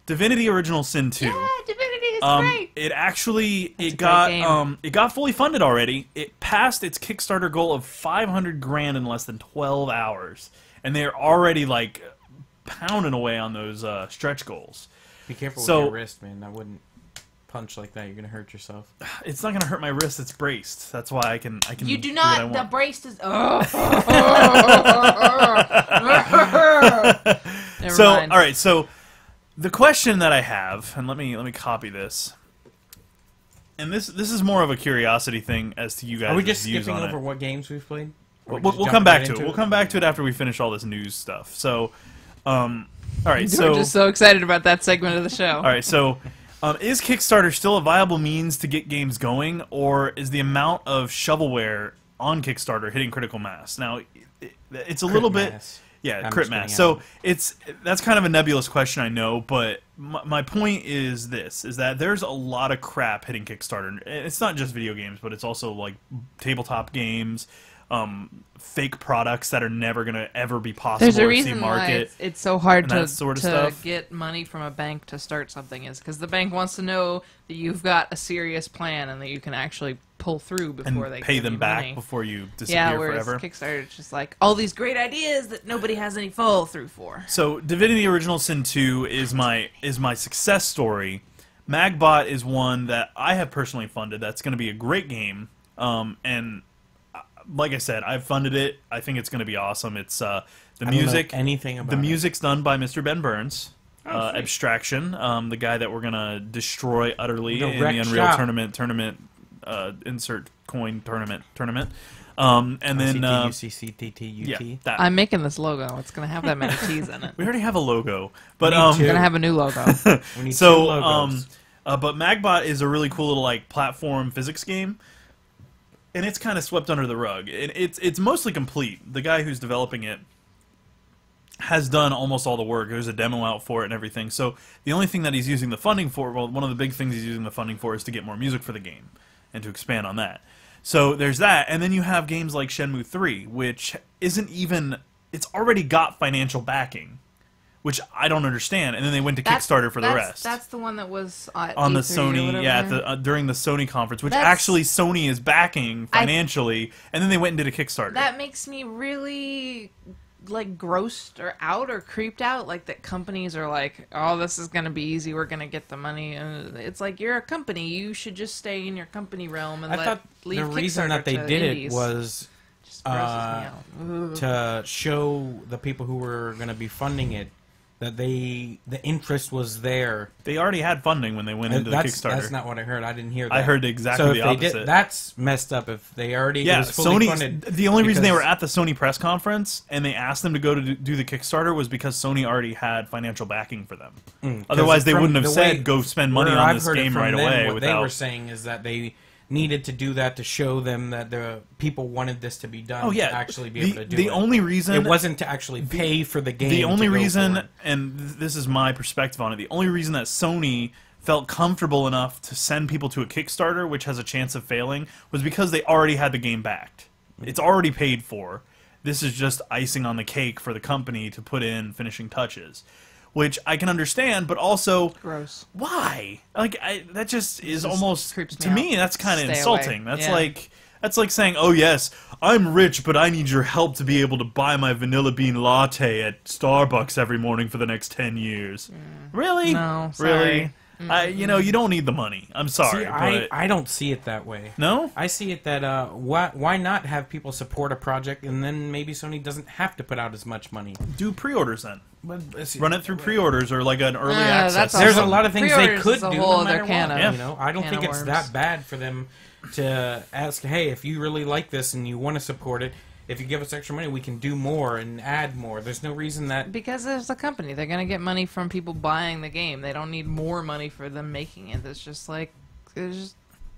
Divinity Original Sin 2. Yeah, Divinity is great. It actually a it great game. got fully funded already. It passed its Kickstarter goal of 500 grand in less than 12 hours, and they're already like pounding away on those stretch goals. Be careful So- with your wrist, man. I wouldn't punch like that. You're gonna hurt yourself. It's not going to hurt my wrist. It's braced. That's why I can. You do what I not. The want. brace is. Never So mind. all right, so the question that I have, and let me copy this. And this is more of a curiosity thing as to you guys' Are we just views skipping on over it. what games we've played? Or We'll just come jumping back right to it. into We'll come back to it after we finish all this news stuff. So, all right. We're So, just so excited about that segment of the show. all right. So, is Kickstarter still a viable means to get games going, or is the amount of shovelware on Kickstarter hitting critical mass? Now, it's a little bit. mass. Yeah, I'm crit just mass. getting So that's kind of a nebulous question, I know, but my point is this: is that there's a lot of crap hitting Kickstarter. And it's not just video games, but it's also like tabletop games, fake products that are never gonna ever be possible There's a to see reason why market. it's so hard and to, that sort of to stuff. get money from a bank to start something, is because the bank wants to know that you've got a serious plan and that you can actually pull through before And they pay give them you back money. before you disappear Yeah, whereas forever. Kickstarter is just like all these great ideas that nobody has any follow through for. So Divinity Original Sin 2 is my success story. Magbot is one that I have personally funded. That's going to be a great game. And like I said, I've funded it. I think it's going to be awesome. It's the I don't know music. anything about The it. music's done by Mr. Ben Burns. Oh, sweet. Abstraction, the guy that we're going to destroy utterly The in the wreck Unreal shop. tournament, insert coin tournament. And then CTUCCTTUT. yeah, that. I'm making this logo. It's going to have that many T's in it. We already have a logo, but Me We're too. going to have a new logo. We need so two logos. but Magbot is a really cool little like platform physics game, and it's kind of swept under the rug. It's mostly complete. The guy who's developing it has done almost all the work. There's a demo out for it and everything. So the only thing that he's using the funding for, well, one of the big things he's using the funding for is to get more music for the game. and to expand on that. So there's that, and then you have games like Shenmue 3, which isn't even... It's already got financial backing, which I don't understand, and then they went to Kickstarter for the rest. That's the one that was on the Sony, during the Sony conference, which actually Sony is backing financially, and then they went and did a Kickstarter. That makes me really like grossed or out or creeped out, like that companies are like, oh, this is gonna be easy, we're gonna get the money. It's like, you're a company, you should just stay in your company realm and leave the reason that they did it was to show the people who were going to be funding it that the interest was there. They already had funding when they went into the Kickstarter. That's not what I heard. I didn't hear that. I heard exactly the opposite. That's messed up. If they already it was fully funded. The only reason they were at the Sony press conference and they asked them to go to do the Kickstarter was because Sony already had financial backing for them. Otherwise, they wouldn't have said, "Go spend money on this game right away." What they were saying is that they needed to do that to show them that the people wanted this to be done. To actually be able to do it. The only reason it wasn't to actually pay for the game. The only reason, and this is my perspective on it, the only reason that Sony felt comfortable enough to send people to a Kickstarter, which has a chance of failing, was because they already had the game backed. It's already paid for. This is just icing on the cake for the company to put in finishing touches. Which I can understand, but also... Gross. Why? Like, that just is almost... To me me, that's kind of insulting. Away. That's like saying, oh yes, I'm rich, but I need your help to be able to buy my vanilla bean latte at Starbucks every morning for the next 10 years. Really? No, sorry. Really? You don't need the money. I'm sorry. See, but... I don't see it that way. No? I see it that why not have people support a project and then maybe Sony doesn't have to put out as much money. Do pre-orders then. Run it through pre-orders or like an early access. There's a lot of things they could do no matter what. I don't think it's that bad for them to ask, hey, if you really like this and you want to support it, if you give us extra money, we can do more and add more. There's no reason that... Because there's a company. They're going to get money from people buying the game. They don't need more money for them making it. It's just like, it's just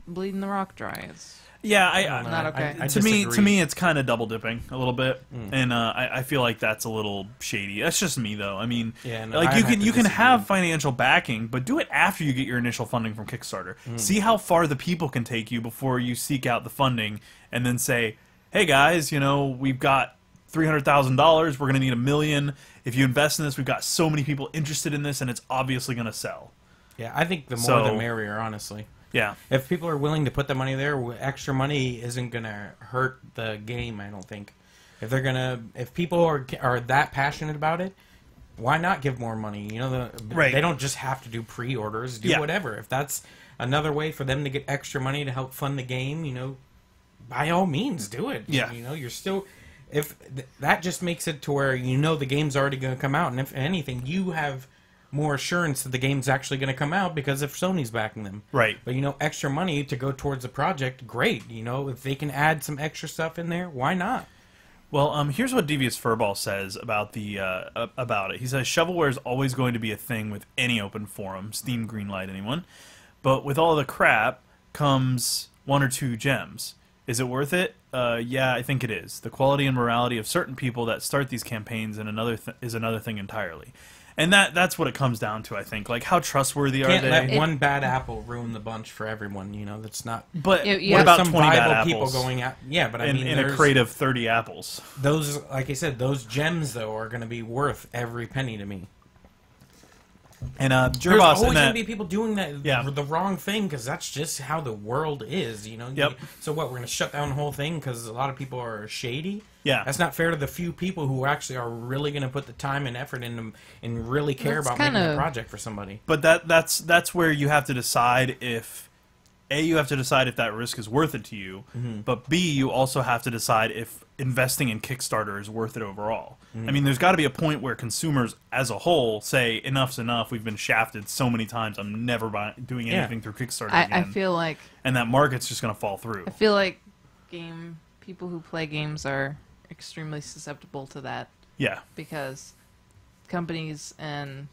bleeding the rock dry. It's... Yeah, not okay. To me, it's kind of double dipping a little bit, and I feel like that's a little shady. That's just me, though. I mean, you can have financial backing, but do it after you get your initial funding from Kickstarter. See how far the people can take you before you seek out the funding, and then say, "Hey guys, we've got $300,000. We're going to need $1 million. If you invest in this, we've got so many people interested in this, and it's obviously going to sell." Yeah, I think the more the merrier, honestly. Yeah. If people are willing to put the money there, extra money isn't going to hurt the game, I don't think. If people are that passionate about it, why not give more money? They don't just have to do pre-orders, do whatever. If that's another way for them to get extra money to help fund the game, by all means do it. Yeah. You're still that just makes it to where the game's already going to come out, and if anything, you have more assurance that the game's actually going to come out because if Sony's backing them. Right. But, extra money to go towards the project, great. If they can add some extra stuff in there, why not? Well, here's what Devious Furball says about it. He says, shovelware is always going to be a thing with any open forum, Steam greenlight anyone, but with all the crap comes one or two gems. Is it worth it? Yeah, I think it is. The quality and morality of certain people that start these campaigns is another thing entirely. And that's what it comes down to, I think. Like, how trustworthy are they? Can't let one bad apple ruin the bunch for everyone. That's not. But what about some 20 bad apples? People going out? Yeah, but in a crate of 30 apples. Those, like I said, those gems though are going to be worth every penny to me. And there's always going to be people doing the wrong thing because that's just how the world is. Yep. So what? We're going to shut down the whole thing because a lot of people are shady. Yeah. That's not fair to the few people who actually are really going to put the time and effort in them and really care about making a project for somebody. But that's where you have to decide if you have to decide if that risk is worth it to you, but B, you also have to decide if investing in Kickstarter is worth it overall. I mean, there's got to be a point where consumers as a whole say, enough's enough, we've been shafted so many times, I'm never doing anything through Kickstarter again. I feel like... And that market's just going to fall through. I feel like people who play games are extremely susceptible to that. Yeah. Because companies and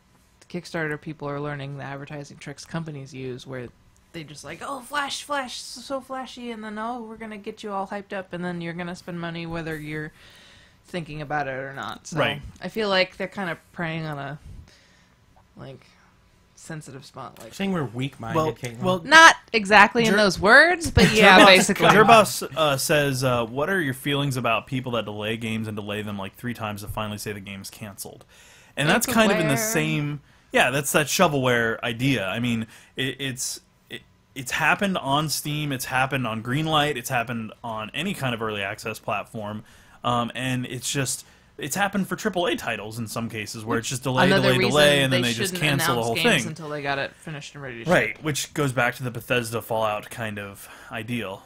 Kickstarter people are learning the advertising tricks companies use where they just like, oh, flash, so flashy, and then, oh, we're going to get you all hyped up, and then you're going to spend money whether you're thinking about it or not. So right. I feel like they're kind of preying on a, sensitive spot. Like, Saying we're weak-minded, Caitlin. well, not exactly in those words, but yeah, basically. Gerboss says, what are your feelings about people that delay games and delay them like 3 times to finally say the game's canceled? And that's kind of in the same... Yeah, that's that shovelware idea. I mean, it's happened on Steam, it's happened on Greenlight, it's happened on any kind of early access platform, and it's happened for AAA titles in some cases where it's just delay, and then they just cancel the whole thing until they got it finished and ready to ship. Right, which goes back to the Bethesda Fallout kind of ideal.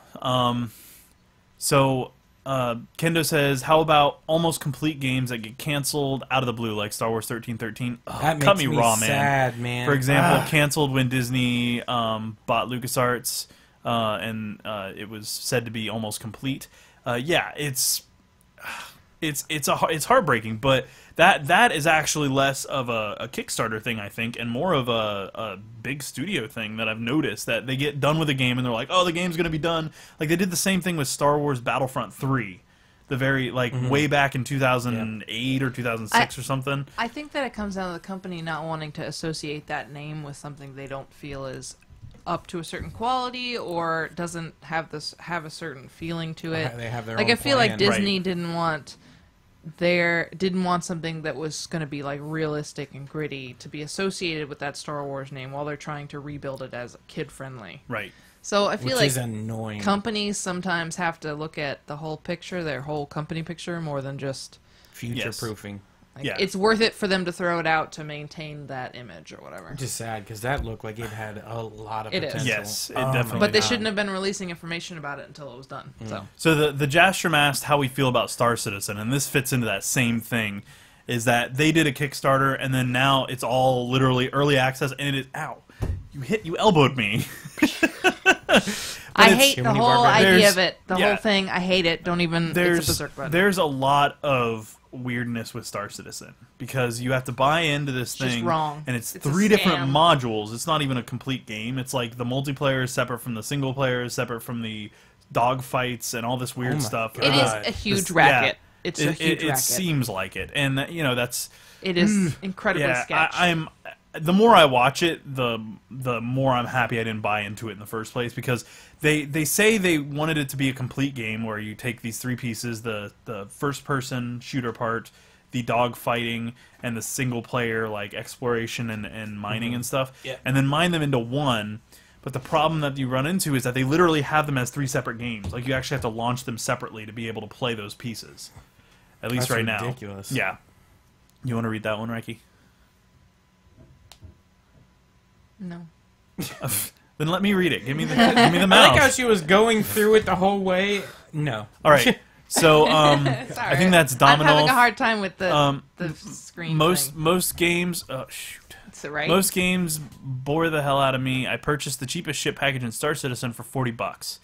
So Kendo says, how about almost complete games that get canceled out of the blue, like Star Wars 1313? Oh, that cut makes me raw, sad, man. For example, canceled when Disney bought LucasArts, and it was said to be almost complete. Yeah, it's heartbreaking, but that is actually less of a Kickstarter thing, I think, and more of a big studio thing that I've noticed, that they get done with a game and they're like, oh, the game's gonna be done. Like they did the same thing with Star Wars Battlefront 3, the very way back in 2008 or 2006 or something. I think that it comes down to the company not wanting to associate that name with something they don't feel is up to a certain quality or doesn't have a certain feeling to it. They have their like own I feel plan. like Disney didn't want something that was going to be like realistic and gritty to be associated with that Star Wars name while they're trying to rebuild it as kid friendly. Right. So I feel Which like is annoying. companies sometimes have to look at the whole picture, their whole company picture, more than just Future proofing. like, Yeah. it's worth it for them to throw it out to maintain that image or whatever. Which is sad because that looked like it had a lot of It is. potential. Yes, it Oh my definitely But they God. shouldn't have been releasing information about it until it was done. So the Jastrom asked how we feel about Star Citizen, and this fits into that same thing, is that they did a Kickstarter, and then now it's all literally early access, and it is, ow, you elbowed me. I hate the whole idea of There's- it. The yeah. whole thing, I hate it. Don't even, it's a berserk button. There's a lot of weirdness with Star Citizen, because you have to buy into this It's just thing, wrong. and it's It's a 3 different scam. modules. It's not even a complete game. It's like the multiplayer is separate from the single player, is separate from the dog fights and all this weird my stuff. God. It is God. a huge This- racket. yeah. It's a huge It racket. seems like it, and that's It is incredibly sketchy. I'm the more I watch it, the more I'm happy I didn't buy into it in the first place, because they say they wanted it to be a complete game where you take these 3 pieces, the first person shooter part, the dog fighting, and the single player like exploration and mining and stuff, and then mine them into one. But the problem that you run into is that they literally have them as 3 separate games. Like you actually have to launch them separately to be able to play those pieces. At least That's right ridiculous. now. Yeah. You want to read that one, Reiki? No. Then let me read it. Give me the I mouse. like how she was going through it the whole way. No. All right. So I think that's Domino. I'm having a hard time with the screen thing. Most games. Oh shoot. Is it right? Most games bore the hell out of me. I purchased the cheapest ship package in Star Citizen for $40.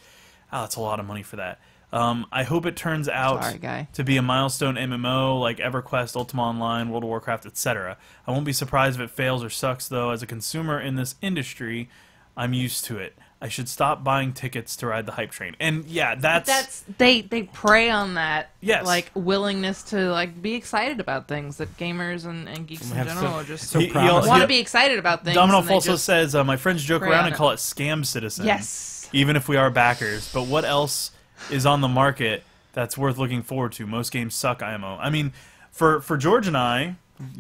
Oh, that's a lot of money for that. I hope it turns out Sorry, guy. to be a milestone MMO like EverQuest, Ultima Online, World of Warcraft, etc. I won't be surprised if it fails or sucks, though. As a consumer in this industry, I'm used to it. I should stop buying tickets to ride the hype train. And yeah, that's they prey on that Yes. willingness to be excited about things that gamers and geeks in general are just so promising. want to be excited about things. Domino and they also just- says, my friends joke prey around on and it. call it Scam Citizen. Yes. Even if we are backers. But what else is on the market that's worth looking forward to? Most games suck, IMO. I mean, for George and I,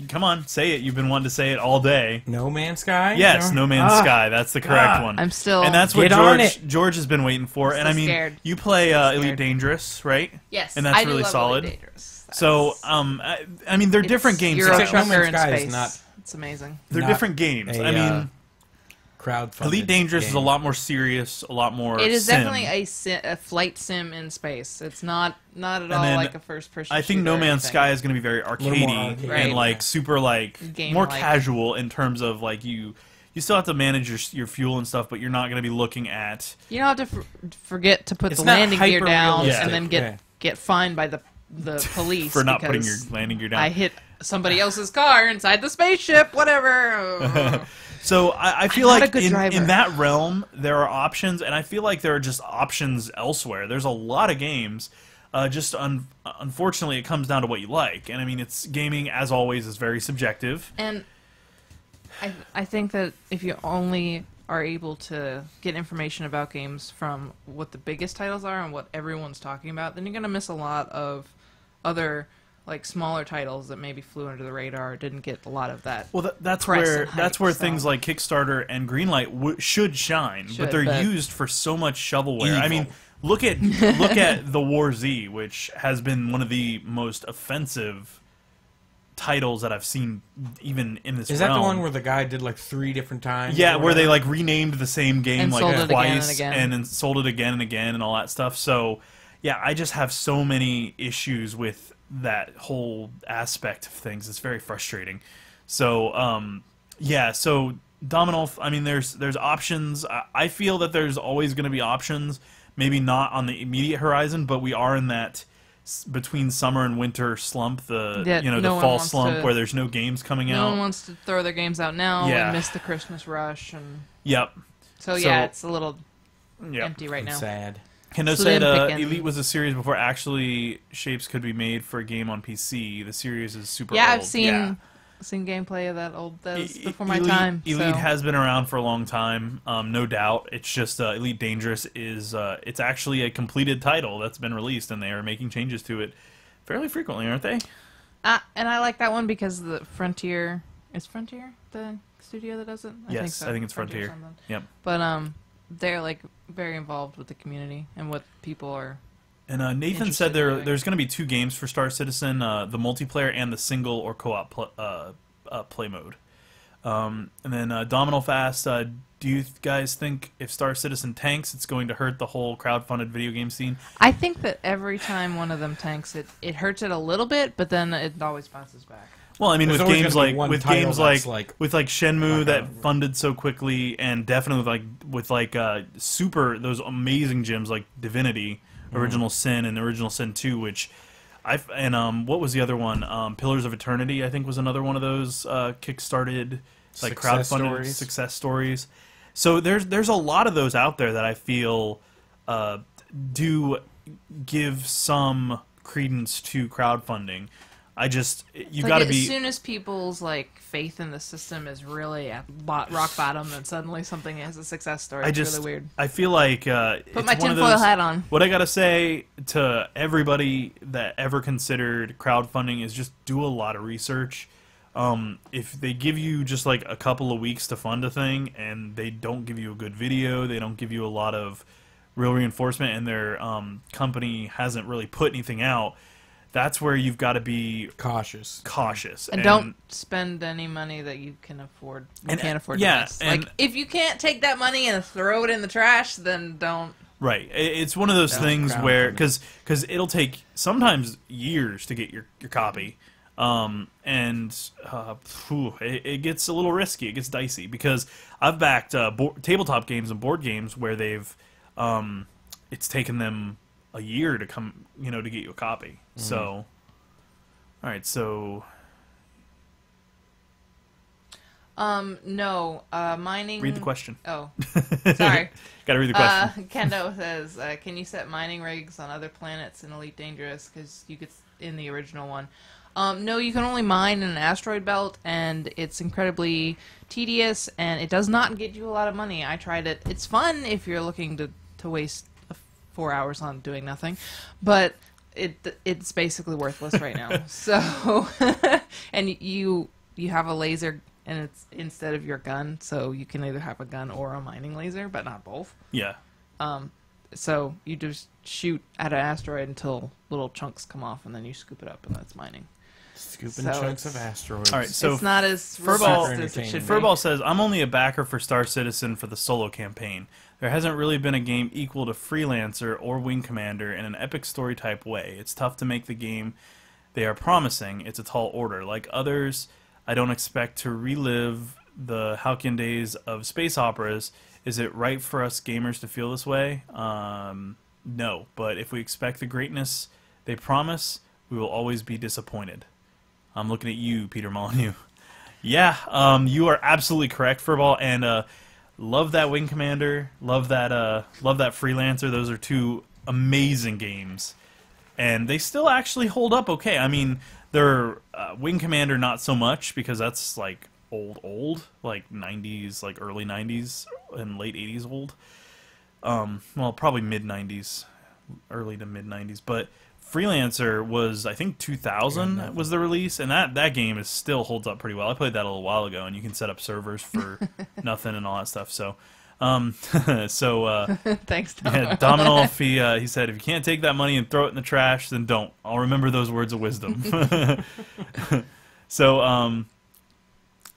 come on, say it. You've been wanting to say it all day. No Man's Sky? Yes, No Man's Sky. That's the correct one. I'm still And that's what Get on George has been waiting for. And I mean, scared. you play Elite scared. Dangerous, right? yes, and that's I do really love solid. Elite Dangerous. So, That's- I mean, they're different it's games. Euro Except No Trucker Man's in Sky is space. not- It's amazing. They're Not different games. a, I mean, crowdfunded Elite Dangerous is a game. lot more serious, a lot more It is sim. definitely a flight sim in space. It's not at all then like a first person. I think shooter No or Man's anything. Sky is going to be very arcadey arcade. and Right. like super more Game-like. casual in terms of like you still have to manage your fuel and stuff, but you're not going to be looking at. You don't have to forget to put It's the not landing gear down hyper-realistic. and then Yeah. get fined by the police For not putting because your landing gear down. I hit somebody else's car inside the spaceship. Whatever. So I feel I'm not like a good in driver. that realm there are options, and I feel like there are just options elsewhere. There's a lot of games. Unfortunately, it comes down to what you like, and I mean, it's gaming as always is very subjective. And I think that if you only are able to get information about games from what the biggest titles are and what everyone's talking about, then you're going to miss a lot of other like smaller titles that maybe flew under the radar, didn't get a lot of that. Well, that's press where and hype, things like Kickstarter and Greenlight should shine, but they're used for so much shovelware. Evil. I mean, look at the War Z, which has been one of the most offensive titles that I've seen even in this Is that realm. the one where the guy did like 3 different times? Yeah, where they like renamed the same game And like sold it twice again and again. and then sold it again and again and all that stuff. So, yeah, I just have so many issues with that whole aspect of things. It's very frustrating. So, yeah, so Domino, I mean, there's options. I feel that there's always going to be options. Maybe not on the immediate horizon, but we are in that between summer and winter slump, the fall slump where there's no games coming out. No one wants to throw their games out now and miss the Christmas rush, and Yep. so yeah, it's a little empty right now. Sad. Kendo So said then picking- Elite was a series before actually shapes could be made for a game on PC. The series is super Yeah, old. I've seen gameplay of that old. That was before my time. Elite so. has been around for a long time, no doubt. It's just Elite Dangerous is it's actually a completed title that's been released, and they are making changes to it fairly frequently, aren't they? And I like that one because the Frontier is Frontier the studio that does it. Yes, I think it's Frontier. Something. Yep. But they're like very involved with the community and what people are. And Nathan said there's going to be 2 games for Star Citizen, the multiplayer and the single or co-op play mode. And then Domino Fast, do you guys think if Star Citizen tanks, it's going to hurt the whole crowdfunded video game scene? I think that every time one of them tanks, it hurts it a little bit, but then it always bounces back. Well, I mean, There's with always games gonna be like one with title games that's like with Shenmue like that funded so quickly, and definitely with those amazing gyms like Divinity, Original Sin, and Original Sin 2, which what was the other one? Pillars of Eternity, I think, was another one of those kickstarted like crowdfunded success stories. So there's a lot of those out there that I feel do give some credence to crowdfunding. You got to be as soon as people's like faith in the system is really at rock bottom, then suddenly something is a success story. It's really weird. I feel like Put my tinfoil hat on. What I gotta say to everybody that ever considered crowdfunding is just do a lot of research. If they give you just like a couple of weeks to fund a thing and they don't give you a good video, they don't give you a lot of real reinforcement, and their company hasn't really put anything out, that's where you've got to be cautious. And don't spend any money that you can afford. Can't afford to miss. Like, if you can't take that money and throw it in the trash, then don't. Right. It's one of those things where, because it'll take sometimes years to get your copy. It gets a little risky. It gets dicey because I've backed tabletop games and board games where they've it's taken them a year to come, to get you a copy. Mm-hmm. So, all right, so no, mining. Read the question. Oh, sorry. Gotta read the question. Kendo says, can you set mining rigs on other planets in Elite Dangerous? Because you could in the original one. No, you can only mine in an asteroid belt, and it's incredibly tedious, and it does not get you a lot of money. I tried it. It's fun if you're looking to waste 4 hours on doing nothing, but it's basically worthless right now. So, and you have a laser, and it's instead of your gun, so you can either have a gun or a mining laser, but not both. Yeah. So you just shoot at an asteroid until little chunks come off, and then you scoop it up, and that's mining. Scooping chunks of asteroids. All right, so it's not as Furball, as it should be. Furball says, I'm only a backer for Star Citizen for the solo campaign. There hasn't really been a game equal to Freelancer or Wing Commander in an epic story type way. It's tough to make the game they are promising. It's a tall order. Like others, I don't expect to relive the halcyon days of space operas. Is it right for us gamers to feel this way? No, but if we expect the greatness they promise, we will always be disappointed. I'm looking at you, Peter Molyneux. Yeah, you are absolutely correct, Furball, and love that Wing Commander, love that Freelancer. Those are 2 amazing games, and they still actually hold up okay. I mean, they're Wing Commander not so much because that's like old, like 90s, like early 90s and late 80s old. Well, probably mid 90s, early to mid 90s, but Freelancer was, I think, 2000 was the release, and that game still holds up pretty well. I played that a little while ago, and you can set up servers for nothing and all that stuff. So, Thanks, Tom. yeah, Dominoff, he said, if you can't take that money and throw it in the trash, then don't. I'll remember those words of wisdom. So,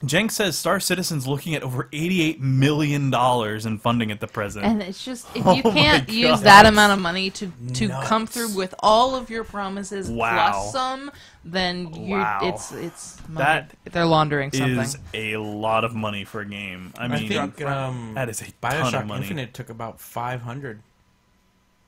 Jenks says Star Citizen's looking at over $88 million in funding at the present. And it's just, if Oh you my can't use God. that amount of money to Nuts. come through with all of your promises Wow. plus some, then you're, Wow. it's money. That They're laundering something. Is a lot of money for a game. I mean, think that is a ton of Bioshock money. Infinite took about 500.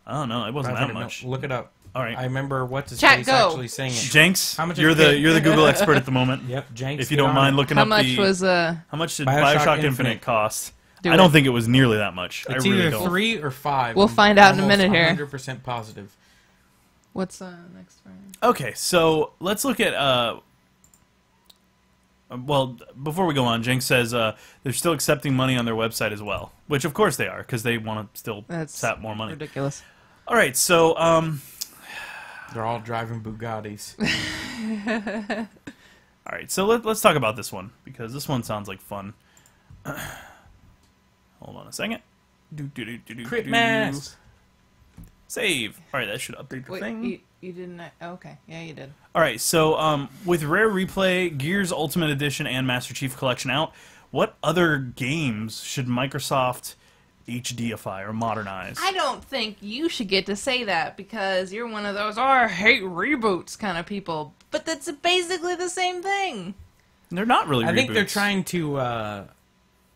I don't know. It wasn't that 500, no, much. look it up. All right. I remember what's his Chat, face go. actually saying it. Jenks, How much you're did the it- you're the Google expert at the moment. Yep, Jenks. If you get don't on mind it. looking How up much the was how much did Bioshock Bioshock Infinite Infinite cost? Do I it. don't think it was nearly that much. It's I really either don't. 3 or 5. We'll I'm find out in a almost minute here. 100% positive. What's next one? Okay, so let's look at well, before we go on, Jenks says they're still accepting money on their website as well, which of course they are because they want to still That's tap more money. ridiculous. All right, so They're all driving Bugattis. all right, so let's talk about this one because this one sounds like fun. Hold on a second. Crit mass. Save. All right, that should update the Wait, thing. you didn't? Oh, okay, yeah, you did. All right, so with Rare Replay, Gears Ultimate Edition, and Master Chief Collection out, what other games should Microsoft HDify or modernize? I don't think you should get to say that because you're one of those, I hate reboots kind of people. But that's basically the same thing. They're not really I think they're reboots. trying to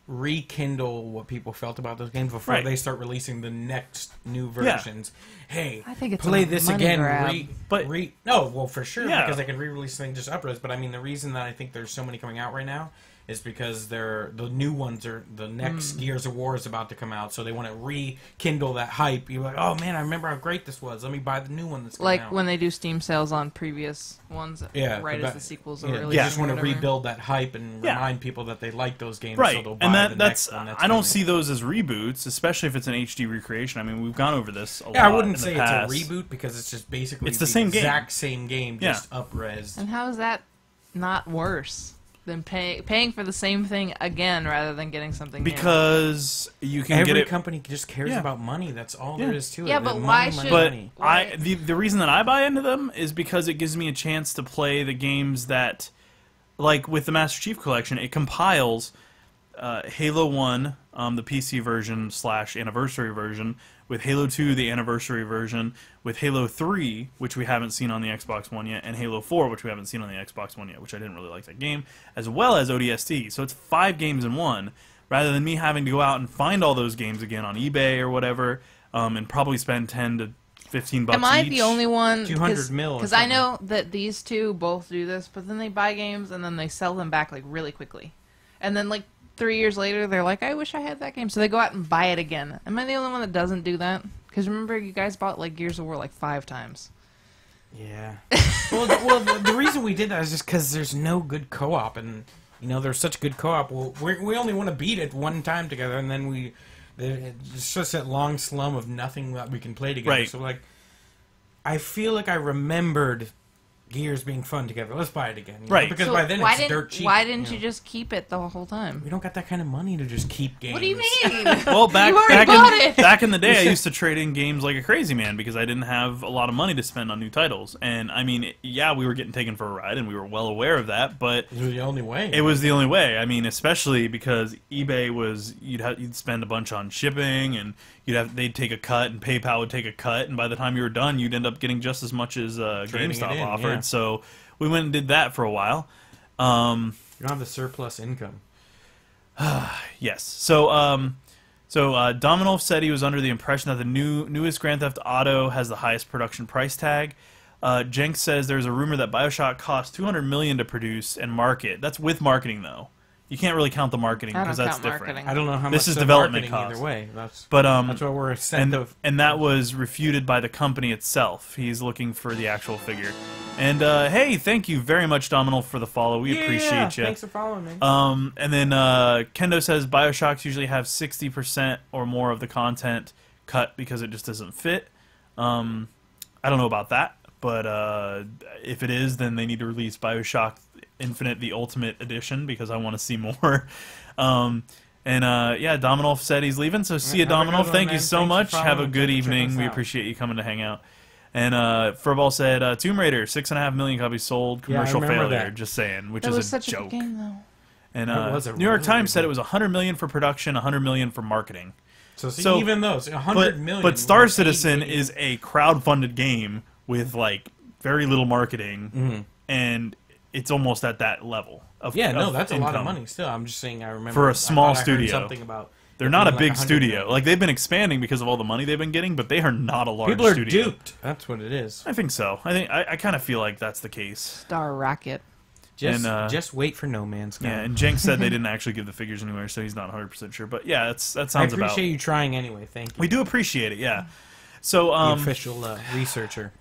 rekindle what people felt about those games before Right. they start releasing the next new versions. Hey, I think it's play a this money again. grab. No, well, for sure, Yeah. because they can re-release things just upres. But I mean, the reason that I think there's so many coming out right now is because the new ones are the next Gears of War is about to come out, so they want to rekindle that hype. You're like, oh man, I remember how great this was. Let me buy the new one that's coming Like out. when they do Steam sales on previous ones, Yeah, right the as ba- the sequels are yeah, released. they just want to or whatever. rebuild that hype and Yeah. remind people that they like those games, Right, so they'll buy and the that's next one. That's I don't coming. see those as reboots, especially if it's an HD recreation. I mean, we've gone over this a lot. Yeah, I wouldn't in the say past. it's a reboot because it's just basically It's the same game. exact same game, Yeah. just up-res. And how is that not worse than paying for the same thing again rather than getting something new? Because you can Every get it. company just cares Yeah. about money. That's all Yeah. there is to it. Yeah, The but money, why money, should- But money. Why- the reason that I buy into them is because it gives me a chance to play the games that, like with the Master Chief Collection, it compiles Halo 1, the PC version / anniversary version, with Halo 2, the anniversary version, with Halo 3, which we haven't seen on the Xbox One yet, and Halo 4, which we haven't seen on the Xbox One yet, which I didn't really like that game, as well as ODST. So it's 5 games in one, rather than me having to go out and find all those games again on eBay or whatever, and probably spend 10 to 15 bucks Am I each. the only one? 200 mil or Because I something. know that these two both do this, but then they buy games and then they sell them back like really quickly, and then like 3 years later they're like, I wish I had that game, so they go out and buy it again. Am I the only one that doesn't do that? Because remember, you guys bought like Gears of War like 5 times. Yeah. well, the reason we did that is just because there's no good co-op, and you know there's such good co-op. Well, we only want to beat it one time together, and then it's just that long slum of nothing that we can play together. Right. So like, I feel like I remembered Gears being fun together. Let's buy it again. You know? Right. Because So by then why it's didn't, dirt cheap. Why didn't you know? just keep it the whole time? We don't got that kind of money to just keep games. What do you mean? Well, back You already bought it. back in the day, I used to trade in games like a crazy man because I didn't have a lot of money to spend on new titles. And I mean, yeah, we were getting taken for a ride, and we were well aware of that. But It was the only way. it was the only way. I mean, especially because eBay was you'd spend a bunch on shipping, and they'd take a cut, and PayPal would take a cut, and by the time you were done, you'd end up getting just as much as Trading it GameStop in, offered. yeah. So we went and did that for a while. You don't have the surplus income. Yes. So, Dominoff said he was under the impression that the newest Grand Theft Auto has the highest production price tag. Jenks says there's a rumor that BioShock cost $200 million to produce and market. That's with marketing, though. You can't really count the marketing I because don't that's count different. marketing. I don't know how This much is the development marketing cost. either way. That's But that's what we're sent of. and that was refuted by the company itself. He's looking for the actual figure. And hey, thank you very much, Domino, for the follow. We appreciate you. Thanks for following me. And then Kendo says Bioshocks usually have 60% or more of the content cut because it just doesn't fit. I don't know about that, but if it is, then they need to release Bioshock Infinite, the Ultimate Edition, because I want to see more. Yeah, Domino said he's leaving, so see you, Have a Domino. good one, Thank you man. so Thanks for much. Have a following. good Check evening. us We out. appreciate you coming to hang out. And Furball said Tomb Raider, 6.5 million copies sold, commercial remember failure. that. Just saying, which That is was a such joke. a good game, though. And That was a New York really Times good said it game. was 100 million for production, 100 million for marketing. So even those 100 million. But Star with 8 Citizen million. is a crowd-funded game with like very little marketing, Mhm. and it's almost at that level. Of, Yeah, no, of that's a lot of income. money. Still, I'm just saying. I remember For a I small thought I heard studio. something about They're it not a being big like 100 studio. million. Like they've been expanding because of all the money they've been getting, but they are not a large People are studio. duped. That's what it is. I think so. I kind of feel like that's the case. Star Rocket. Just wait for No Man's Sky. Yeah, and Jenks said they didn't actually give the figures anywhere, so he's not 100% sure. But yeah, that sounds I about. appreciate you trying anyway. Thank you. We do appreciate it, yeah. So The official researcher.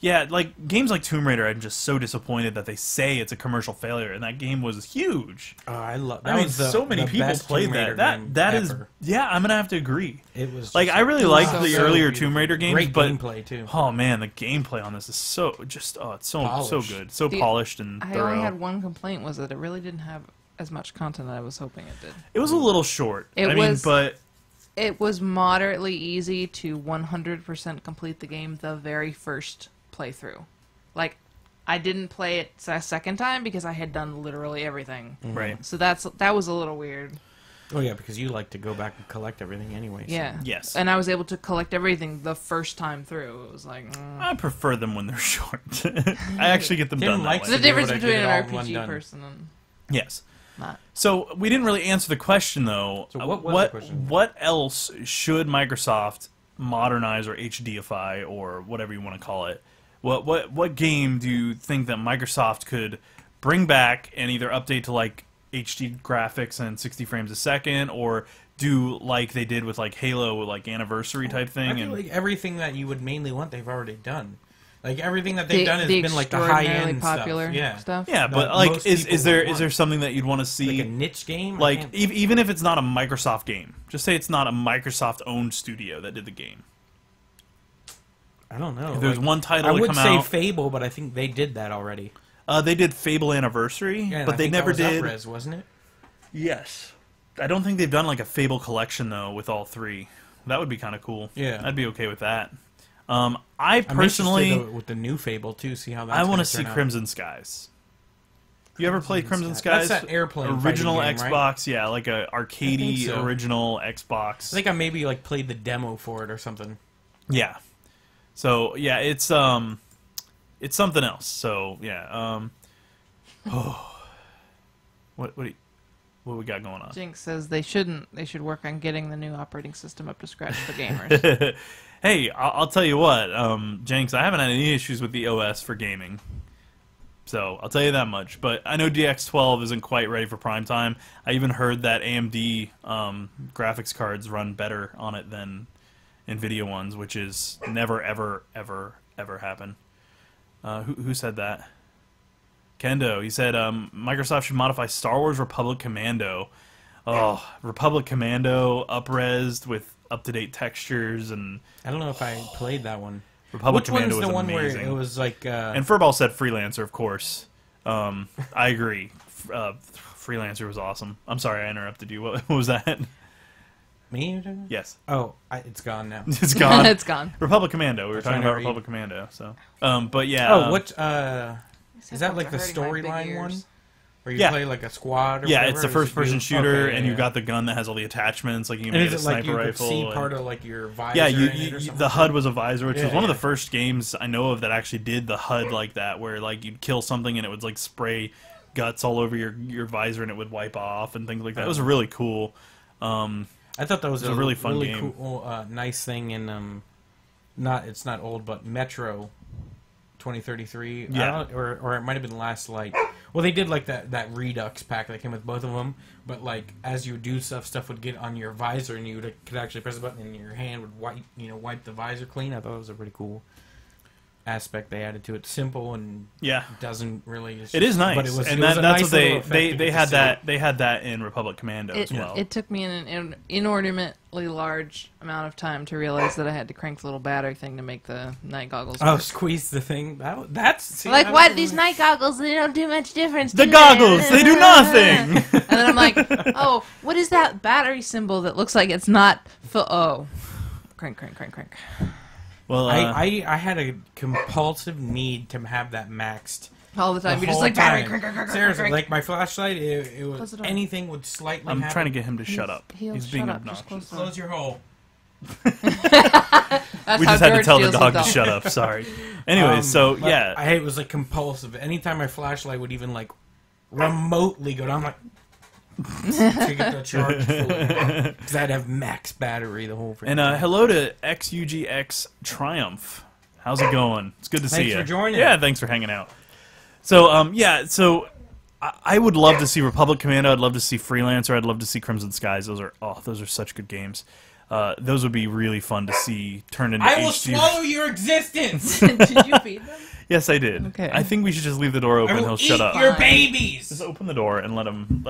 yeah, like games like Tomb Raider, I'm just so disappointed that they say it's a commercial failure, and that game was huge. Oh, I love. I mean, so many people played that. That is, yeah, I'm gonna have to agree. It was Like just I really liked so the good. earlier beautiful. Tomb Raider games, Great but gameplay too. oh man, the gameplay on this is so it's so Polished. good, so The- polished and I thorough. only had one complaint, was that it really didn't have as much content as I was hoping it did. It was a little short. It I mean, was- but It was moderately easy to 100% complete the game the very first playthrough. Like, I didn't play it a second time because I had done literally everything. right. So that was a little weird. Oh yeah, because you like to go back and collect everything anyway. So. Yeah. Yes. And I was able to collect everything the first time through. It was like... I prefer them when they're short. I actually get them Tim done that likes way. the to be able difference to between get an it all in one RPG done. person and Yes. not. So we didn't really answer the question though. So what was the question? What else should Microsoft modernize or HDify or whatever you want to call it? What game do you think that Microsoft could bring back and either update to like HD graphics and 60 frames a second, or do like they did with like Halo, like anniversary type thing? I feel And like everything that you would mainly want, they've already done. Like everything that they've done has the been like the high extraordinarily end popular stuff. Yeah, stuff. yeah, that but like most is people there would is there want. something that you'd want to see? like a niche game. I Like can't- even if it's not a Microsoft game, just say it's not a Microsoft owned studio that did the game. I don't know. If there's like, one title I to would come say out, Fable, but I think they did that already. they did Fable Anniversary, Yeah, and but I they think never that was did. Up-res, wasn't it? Yes, I don't think they've done like a Fable collection though with all three. That would be kind of cool. Yeah. I'd be okay with that. I I'm personally, interested, though, with the new Fable too, see how that's I want gonna to see turn out. Crimson Skies. You ever played Crimson Sky. Skies? That's that airplane original fighting game, Xbox, yeah, like a arcadey so. original Xbox. I think I maybe like played the demo for it or something. Yeah. So yeah, it's something else. So yeah. What we got going on? Jinx says they shouldn't. They should work on getting the new operating system up to scratch for gamers. Hey, I'll tell you what, Jenks, I haven't had any issues with the OS for gaming. So I'll tell you that much. But I know DX12 isn't quite ready for prime time. I even heard that AMD graphics cards run better on it than NVIDIA ones, which is never, ever, ever, ever happen. Who said that? Kendo. He said Microsoft should modify Star Wars Republic Commando. Oh, Republic Commando up-resed with up-to-date textures, and I don't know if I played that one. Republic Which Commando one's the was one amazing. where it was like? And Furball said Freelancer, of course. I agree. Freelancer was awesome. I'm sorry I interrupted you. What was that? me? Yes. Oh, it's gone now. It's gone. It's gone. Republic Commando. We were talking trying to about read. Republic Commando. So, but yeah. Oh, what? Is that like the Hurting my big storyline ears. one? Where you Yeah. play like a squad? Or Yeah, whatever, it's the or is it first-person you? shooter, Okay, and you've yeah. got the gun that has all the attachments, like you can And make is a it like sniper you could rifle. see and- part of like your visor? yeah, in it or the something? HUD was a visor, which was Yeah, one of the yeah. first games I know of that actually did the HUD like that, where like you'd kill something and it would like spray guts all over your visor and it would wipe off and things like that. It was really cool. I thought that was a really fun game. cool, nice thing in it's not old, but Metro 2033. Yeah. Or it might have been Last Light. Well, they did like that Redux pack that came with both of them. But like as you do stuff would get on your visor, and you could actually press a button, and your hand would wipe the visor clean. I thought it was a pretty cool aspect they added to it. Simple and doesn't really. It is nice, but it was, and it was that's what they had that. They had that in Republic Commando as well. It took me an inordinately large amount of time to realize that I had to crank the little battery thing to make the night goggles Oh, work. squeeze the thing. That's Like, what? These night goggles, they don't do much difference. The do goggles, they do nothing. And then I'm like, oh, what is that battery symbol that looks like it's not full? Oh, crank. Well, I had a compulsive need to have that maxed. All the time. You're just whole like, battery, time. crank. Seriously, like my flashlight, it Close was the door. anything would slightly I'm happen. trying to get him to shut up. He's being shut up. Just obnoxious. close the door. Close your hole. That's We how just had to George tell the deals with dog to dogs. shut up. Sorry. Anyways, so But yeah, it was like compulsive. Anytime my flashlight would even like remotely go down, I'm like to get the charge full because I'd have max battery the whole. and hello to XUGX Triumph. How's it going? It's good to see you. Thanks for joining. Yeah, thanks for hanging out. So so I would love to see Republic Commando. I'd love to see Freelancer. I'd love to see Crimson Skies. Those are such good games. Those would be really fun to see turned into I will HD. swallow your existence. Did you feed them? Yes, I did. Okay. I think we should just leave the door I open. will He'll eat shut up. your Fine. babies. Just open the door and let him.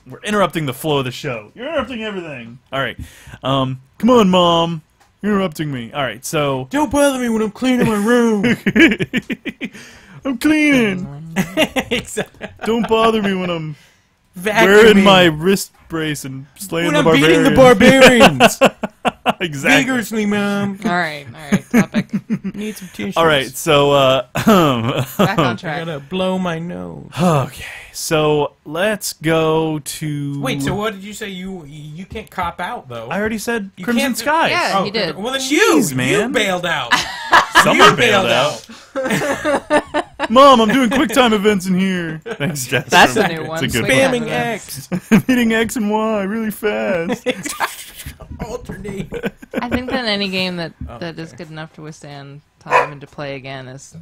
We're interrupting the flow of the show. You're interrupting everything. All right. Come on, Mom. You're interrupting me. All right. So Don't bother me when I'm cleaning my room. I'm cleaning. Exactly. Don't bother me when I'm Vacuuming. wearing my wrist brace and slaying when the I'm barbarians. beating the barbarians. Exactly. Vigorously, Mom. All right. Topic. Need some tissues. All right. So Back on I track. gotta blow my nose. okay. So let's go to. Wait, so what did you say? You can't cop out though. I already said You Crimson can't- Skies. Yeah. he did. Well, then Jeez, you man. bailed out. Someone you bailed out. Mom, I'm doing QuickTime events in here. Thanks, Jess. That's a new one. It's a good QuickTime one. Spamming X. I'm hitting X and Y really fast. Alternate. I think that any game that is good enough to withstand time and to play again is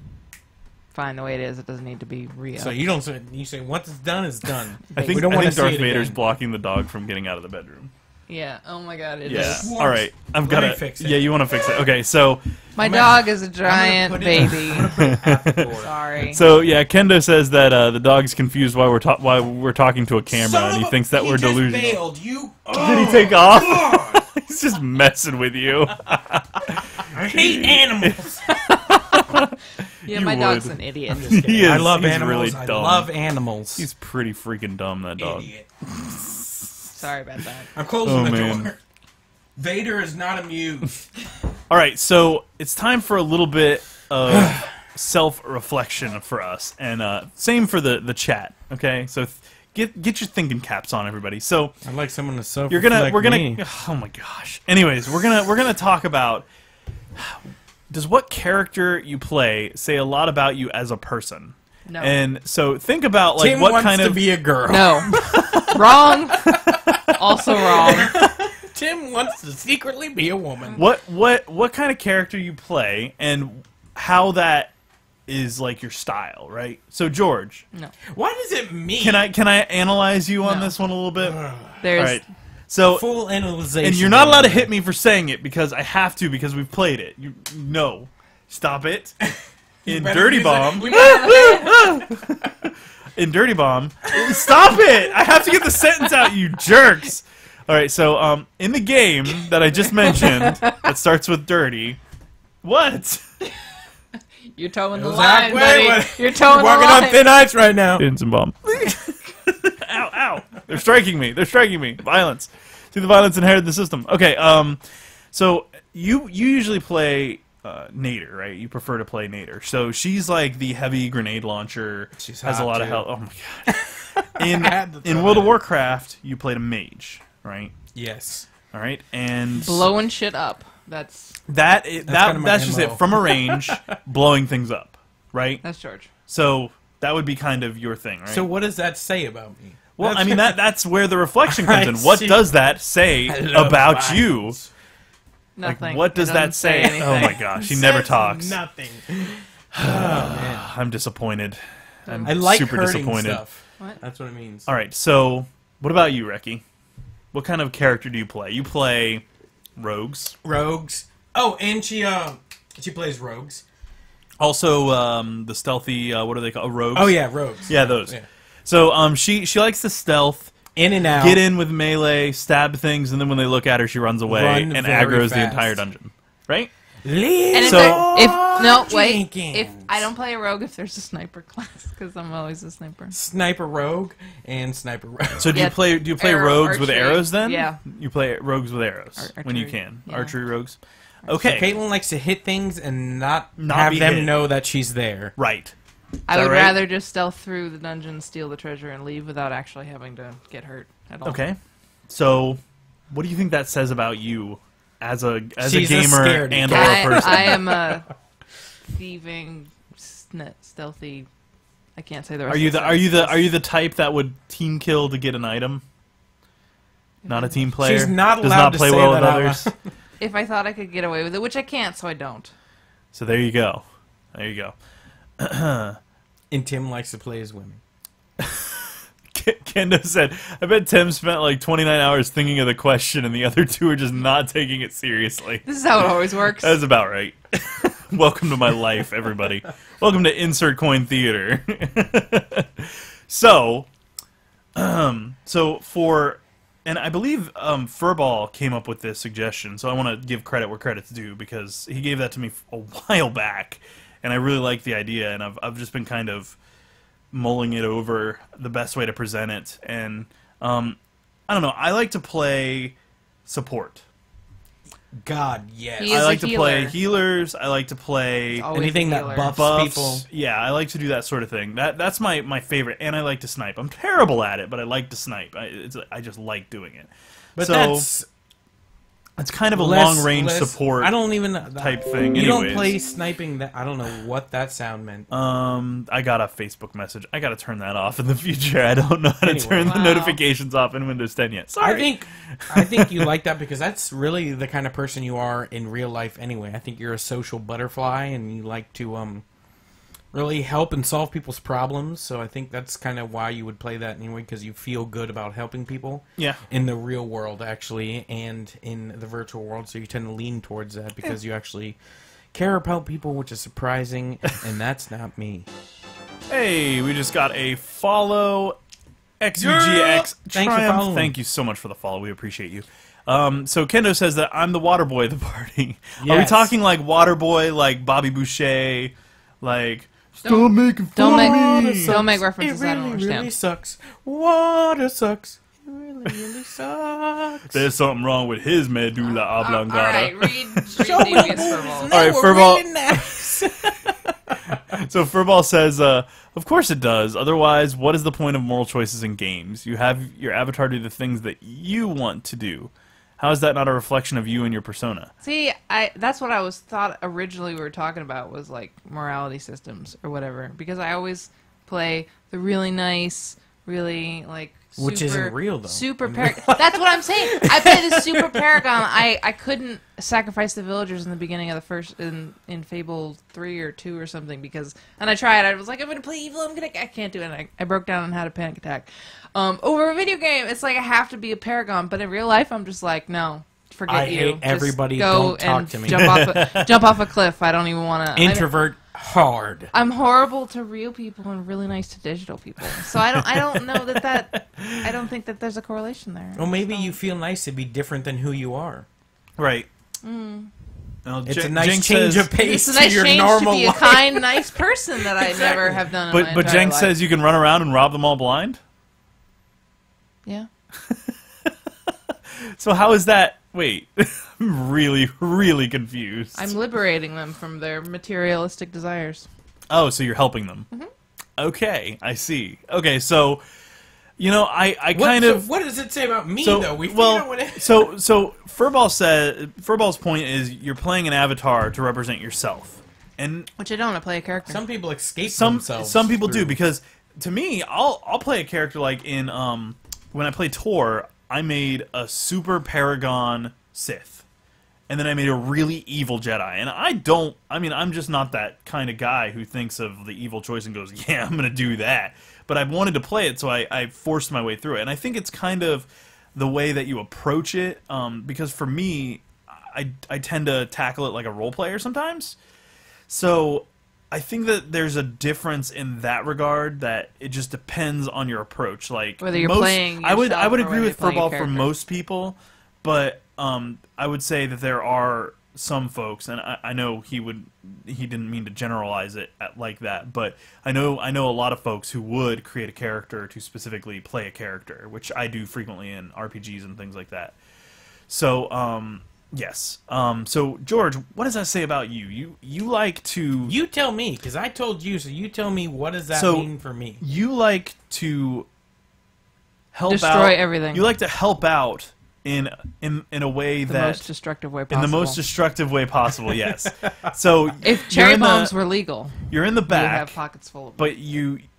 fine the way it is. It doesn't need to be real. So you don't say. You say once it's done, it's done. I think, We don't I wanna think Darth see it Vader's again. blocking the dog from getting out of the bedroom. Yeah. Oh my God. It is. Yeah. is. All right. I've got Let me to fix it. Yeah, you want to fix it? Okay. So, My I'm dog is a I'm giant gonna put it- baby. I'm gonna put it at the door. Sorry. yeah, Kendo says that the dog's confused why we're talking to a camera, Son and he of a- thinks that we're he just delusional. bailed. You. Did he take off? God. He's just messing with you. I hate animals. Yeah, You my dog's would. an idiot. He is. I love He's animals. really I dumb. love animals. He's pretty freaking dumb. That dog. Idiot. Sorry about that. I'm closing Oh, the man. door. Vader is not amused. All right, so it's time for a little bit of self-reflection for us, and same for the chat. Okay, so get your thinking caps on, everybody. So I'd like someone to self. we're gonna. Oh my gosh. Anyways, we're gonna talk about. Does what character you play say a lot about you as a person? No. And so think about like Tim what wants kind to of be a girl. No. Wrong. Also wrong. Tim wants to secretly be a woman. what kind of character you play and how that is like your style, right? So George, No. Why does it mean? can I analyze you on No. this one a little bit? There's. All right. So full analyzation? and you're not allowed to hit me for saying it because I have to because we've played it. No. Stop it. In better Dirty use Bomb. it. In Dirty Bomb. Stop it! I have to get the sentence out, you jerks. All right, so in the game that I just mentioned that starts with dirty. What? You're towing the was line, halfway, buddy. but- You're towing the Walking line. on thin ice right now. Some bomb. Ow, ow. They're striking me. They're striking me. Violence. See, the violence inherited the system. Okay, so you usually play Nader, right? You prefer to play Nader. So she's like the heavy grenade launcher. She's has a hot, lot of too. health. Oh my god. had to In throw World of that. Warcraft, you played a mage, right? Yes. All right, and Blowing shit up. That's kinda my that's just MO. it. From a range, blowing things up, right? that's George. So that would be kind of your thing, right? So what does that say about me? well, I mean that's where the reflection comes in. I What see. does that say I love about you? violence. Like, Nothing. what does It that doesn't say? anything. Oh my gosh, he never Says talks. Nothing. Oh man, I'm disappointed. I'm I like super hurting disappointed. stuff. What? That's what it means. All right, so what about you, Reki? What kind of character do you play? You play rogues. Rogues. Oh, and she plays rogues. Also, the stealthy, what are they called? Rogues? Oh yeah, rogues. Yeah, those. Yeah. So, she likes the stealth, In and out. get in with melee, stab things, and then when they look at her, she runs away Run and very aggroes the fast. entire dungeon. Right? And if, So- if I don't play a rogue, if there's a sniper class, because I'm always a sniper. Sniper rogue and sniper rogue. So do Yeah, you play arrow- rogues with archery. arrows then? Yeah. You play rogues with arrows when you archery, can. yeah. Archery rogues. Okay. Caitlin likes to hit things and not Not have be them hit. know that she's there. Right. I that would right? rather just stealth through the dungeon, steal the treasure, and leave without actually having to get hurt at all. Okay. So, what do you think that says about you as a She's a gamer scaredy and or cat. a person? I am a thieving, stealthy. I can't say the rest. Are you of the the are you the type that would team kill to get an item? Not a team player. She's not Does allowed not to play say well that with out others. loud. If I thought I could get away with it, which I can't, so I don't. So there you go. There you go. And Tim likes to play as women. Kendo said, "I bet Tim spent like 29 hours thinking of the question, and the other two are just not taking it seriously." This is how it always works. That's about right. Welcome to my life, everybody. Welcome to Insert Coin Theater. So for, and I believe Furball came up with this suggestion, so I want to give credit where credit's due, because he gave that to me a while back, and I really like the idea, and I've just been kind of mulling it over the best way to present it, and I don't know, I like to play support. God, yes. He is I like a to play healer. healers. I like to play Always Anything a that healer. buffs buffs. people. Yeah, I like to do that sort of thing. That's my favorite, and I like to snipe. I'm terrible at it, but I like to snipe. I just like doing it. But so that's it's kind of a less- long range less- support I don't even type thing. You don't anyways. play sniping. That I don't know what that sound meant. I got a Facebook message. I got to turn that off in the future. I don't know how to Anyway. turn the Wow. notifications off in Windows 10 yet. Sorry. I think you like that because that's really the kind of person you are in real life anyway. I think you're a social butterfly and you like to really help and solve people's problems. So I think that's kind of why you would play that anyway, because you feel good about helping people Yeah. in the real world actually and in the virtual world. So you tend to lean towards that because you actually care about people, which is surprising, and that's not me. Hey, we just got a follow. XUGX Thanks for Triumph. following. Thank you so much for the follow. We appreciate you. So Kendo says that I'm the water boy of the party. Are we Yes. talking like water boy, like Bobby Boucher, like Don't- making Don't fun make of me? don't make It references I don't really, understand. really sucks. Water sucks. It really, really sucks. There's something wrong with his medulla All oblongata. right, read Devious Furball. All right, we're Furball. really nice. So Furball says, of course it does. Otherwise, what is the point of moral choices in games? You have your avatar do the things that you want to do. How is that not a reflection of you and your persona? See, that's what I was thought originally we were talking about was like morality systems or whatever, because I always play the really nice, really like super, Which isn't real, though. Super Paragon. That's what I'm saying. I play the Super Paragon. I couldn't sacrifice the villagers in the beginning of the first in Fable 3 or 2 or something because, and I tried. I was like, I'm gonna play evil. I can't do it. And I broke down and had a panic attack. Over a video game, it's like I have to be a paragon, but in real life, I'm just like, no, forget I you. hate Just everybody, go don't talk and to me. Jump off a cliff. I don't even want to. Introvert hard. I'm horrible to real people and really nice to digital people. So I don't know that I don't think that there's a correlation there. Well, maybe So- you feel nice to be different than who you are. Right. It's a nice change of pace It's a nice to your change normal to be a life. kind, nice person that I never have done. In my But entire Jenk life. says you can run around and rob them all blind? yeah. So how is that? Wait, I'm really, really confused. I'm liberating them from their materialistic desires. Oh, so you're helping them. Mm-hmm. Okay, I see. Okay, so, you know, I kind of... What does it say about me, So, though? We well, figured out what it so Furball's point is you're playing an avatar to represent yourself. And Which I don't. I play a character. Some people escape some themselves. people do, through- because to me, I'll play a character like in when I play Tor, I made a super paragon Sith, and then I made a really evil Jedi. And I'm just not that kind of guy who thinks of the evil choice and goes, yeah, I'm going to do that. But I wanted to play it, so I forced my way through it. And I think it's kind of the way that you approach it, because for me, I tend to tackle it like a role player sometimes. So I think that there's a difference in that regard, that it just depends on your approach. Like whether you're playing I would yourself or agree whether with you're playing a Furball for character. most people, but I would say that there are some folks, and I know he didn't mean to generalize it like that, but I know a lot of folks who would create a character to specifically play a character, which I do frequently in RPGs and things like that. So yes. So George, what does that say about you? You like to... You tell me, because I told you, so you tell me, what does that mean for me? You like to help Destroy everything. You like to help out in a way The that... most destructive way possible. In the most destructive way possible, yes. So if cherry bombs were legal, you're in the you would back, have pockets full of them. but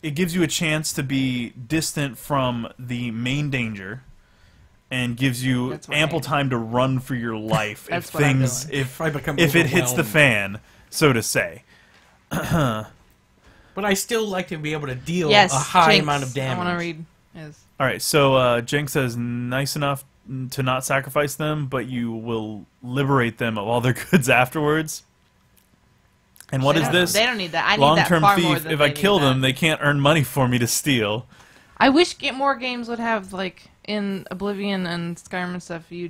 it gives you a chance to be distant from the main danger, and gives you That's what ample I- time to run for your life if That's what I'm things doing. If I become if it hits the overwhelmed. fan, so to say. But I still like to be able to deal Yes, a high Jinx, amount of damage. I want to read. Yes. All right, so Jinx says, nice enough to not sacrifice them, but you will liberate them of all their goods afterwards. And what is this? They don't need that. I need that Long-term far more thief. than If they I kill need them, that. they can't earn money for me to steal. I wish more games would have, like, in Oblivion and Skyrim and stuff, you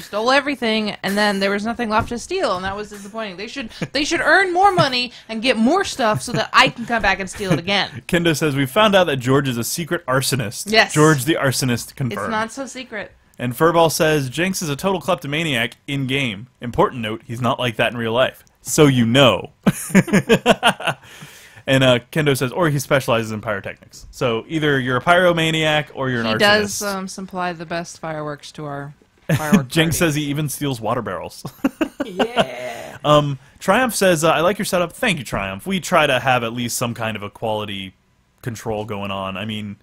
stole everything, and then there was nothing left to steal, and that was disappointing. They should earn more money and get more stuff so that I can come back and steal it again. Kendo says, we found out that George is a secret arsonist. Yes. George the arsonist confirmed. It's not so secret. And Furball says, Jinx is a total kleptomaniac in-game. Important note, he's not like that in real life. So you know. And Kendo says, or he specializes in pyrotechnics. So either you're a pyromaniac or you're an He arsonist. does supply the best fireworks to our firework Jinx party. says he even steals water barrels. Yeah. Triumph says, I like your setup. Thank you, Triumph. We try to have at least some kind of a quality control going on. I mean,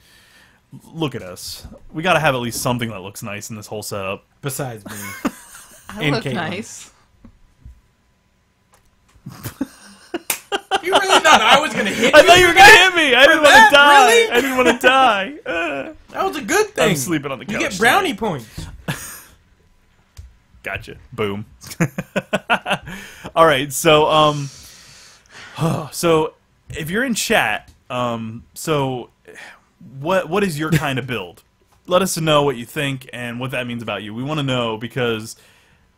look at us. We got to have at least something that looks nice in this whole setup. Besides me. I and look Caitlin. nice. You really thought I was going to hit you? I thought you were going to hit me. I didn't want that? to die. Really? I didn't want to die. That was a good thing. I'm sleeping on the couch. You get brownie points. Gotcha. Boom. All right. So, so if you're in chat, so what is your kind of build? Let us know what you think and what that means about you. We want to know because